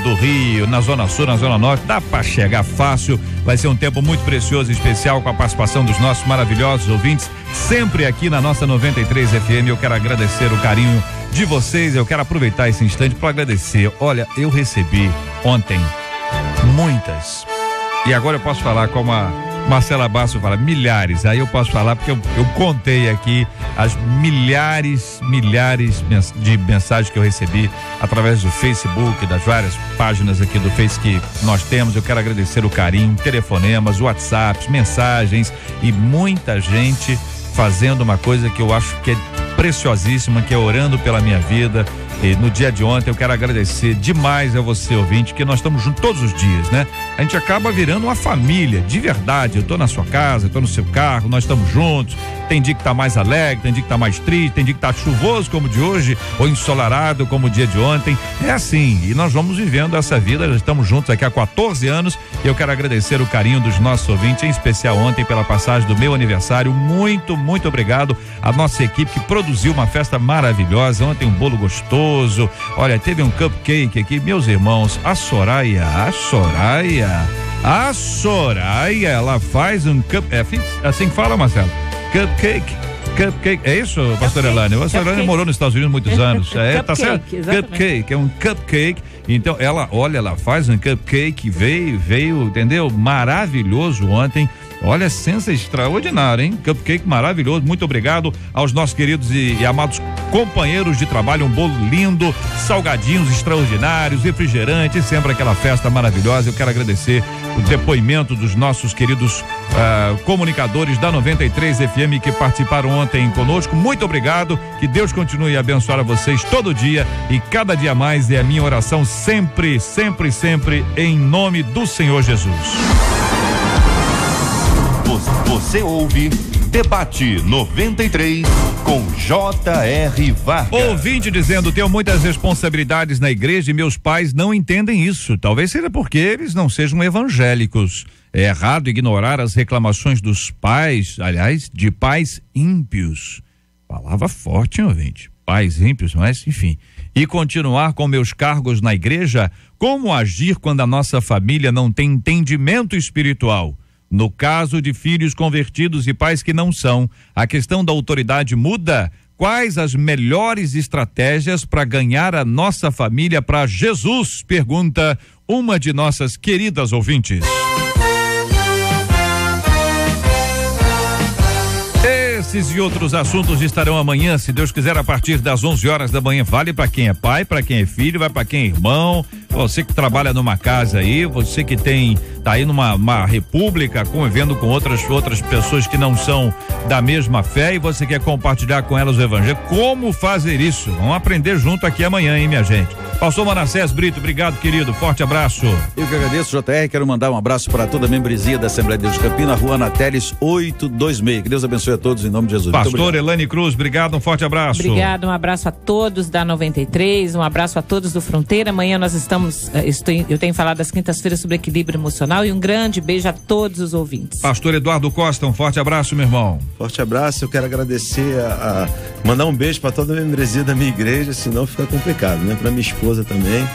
do Rio, na Zona Sul, na Zona Norte, dá para chegar fácil. Vai ser um tempo muito precioso e especial com a participação dos nossos maravilhosos ouvintes, sempre aqui na nossa 93 FM. Eu quero agradecer o carinho de vocês, eu quero aproveitar esse instante para agradecer. Olha, eu recebi ontem muitas, e agora eu posso falar como a Marcela Basso fala, milhares, aí eu posso falar porque eu contei aqui as milhares de mensagens que eu recebi através do Facebook, das várias páginas aqui do Face que nós temos. Eu quero agradecer o carinho, telefonemas, WhatsApps, mensagens e muita gente fazendo uma coisa que eu acho que é preciosíssima, que é orando pela minha vida. E no dia de ontem eu quero agradecer demais a você, ouvinte, que nós estamos juntos todos os dias, né? A gente acaba virando uma família, de verdade. Eu tô na sua casa, eu tô no seu carro, nós estamos juntos. Tem dia que tá mais alegre, tem dia que tá mais triste, tem dia que tá chuvoso como o de hoje, ou ensolarado como o dia de ontem. É assim, e nós vamos vivendo essa vida, já estamos juntos aqui há 14 anos, e eu quero agradecer o carinho dos nossos ouvintes, em especial ontem pela passagem do meu aniversário. Muito, muito obrigado à nossa equipe que produziu uma festa maravilhosa. Ontem um bolo gostoso. Olha, teve um cupcake aqui, meus irmãos. A Soraya, ela faz um é assim que fala, Marcelo? Cupcake, é isso, pastor Elane? A pastora Elane morou nos Estados Unidos muitos anos. Tá certo? Cupcake, é um cupcake. Então, ela faz um cupcake, veio, entendeu? Maravilhoso ontem. Olha, sensacional, extraordinário, hein? Cupcake maravilhoso. Muito obrigado aos nossos queridos e amados companheiros de trabalho. Um bolo lindo, salgadinhos extraordinários, refrigerantes, sempre aquela festa maravilhosa. Eu quero agradecer o depoimento dos nossos queridos comunicadores da 93 FM que participaram ontem conosco. Muito obrigado. Que Deus continue a abençoar a vocês todo dia e cada dia mais. É a minha oração sempre, sempre, sempre, em nome do Senhor Jesus. Você ouve Debate 93 com J.R. Vargas. Ouvinte dizendo: tenho muitas responsabilidades na igreja e meus pais não entendem isso. Talvez seja porque eles não sejam evangélicos. É errado ignorar as reclamações dos pais, aliás, de pais ímpios. Palavra forte, hein, ouvinte? Pais ímpios, mas enfim. E continuar com meus cargos na igreja? Como agir quando a nossa família não tem entendimento espiritual? No caso de filhos convertidos e pais que não são, a questão da autoridade muda? Quais as melhores estratégias para ganhar a nossa família para Jesus? Pergunta uma de nossas queridas ouvintes. Esses e outros assuntos estarão amanhã, se Deus quiser, a partir das 11 horas da manhã. Vale para quem é pai, para quem é filho, vai para quem é irmão. Você que trabalha numa casa aí, você que tá aí numa república, convivendo com outras pessoas que não são da mesma fé, e você quer compartilhar com elas o evangelho. Como fazer isso? Vamos aprender junto aqui amanhã, hein, minha gente? Pastor Manassés Brito, obrigado, querido. Forte abraço. Eu que agradeço, JR. Quero mandar um abraço para toda a membresia da Assembleia de Deus de Campinas, Rua Ana Teles 826. Que Deus abençoe a todos em nome de Jesus. Pastor Elane Cruz, obrigado, um forte abraço. Obrigado, um abraço a todos da 93, um abraço a todos do Fronteira. Amanhã nós eu tenho falado às quintas-feiras sobre equilíbrio emocional, e um grande beijo a todos os ouvintes. Pastor Eduardo Costa, um forte abraço, meu irmão. Forte abraço, eu quero agradecer mandar um beijo para toda a membresia da minha igreja, senão fica complicado, né? Para minha esposa também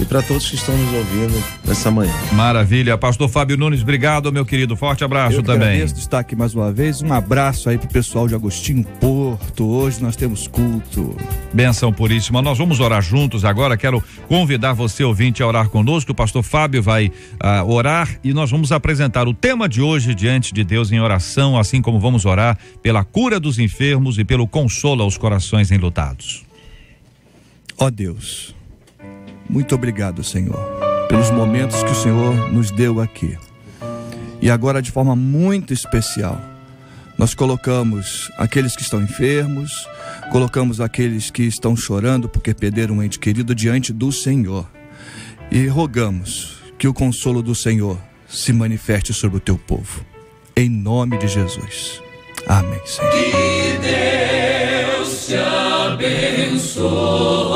e para todos que estão nos ouvindo nessa manhã. Maravilha. Pastor Fábio Nunes, obrigado, meu querido. Forte abraço eu também. Agradeço de estar aqui mais uma vez. Um abraço aí pro pessoal de Agostinho Porto. Hoje nós temos culto. Benção puríssima. Nós vamos orar juntos agora. Quero convidar você, ouvinte, a orar conosco. O pastor Fábio vai orar e nós vamos apresentar o tema de hoje diante de Deus em oração, assim como vamos orar pela cura dos enfermos e pelo consolo aos corações enlutados. Ó Deus, muito obrigado, Senhor, pelos momentos que o Senhor nos deu aqui. E agora, de forma muito especial, nós colocamos aqueles que estão enfermos, colocamos aqueles que estão chorando porque perderam um ente querido diante do Senhor. E rogamos que o consolo do Senhor se manifeste sobre o teu povo. Em nome de Jesus. Amém, Senhor. Que Deus te abençoe.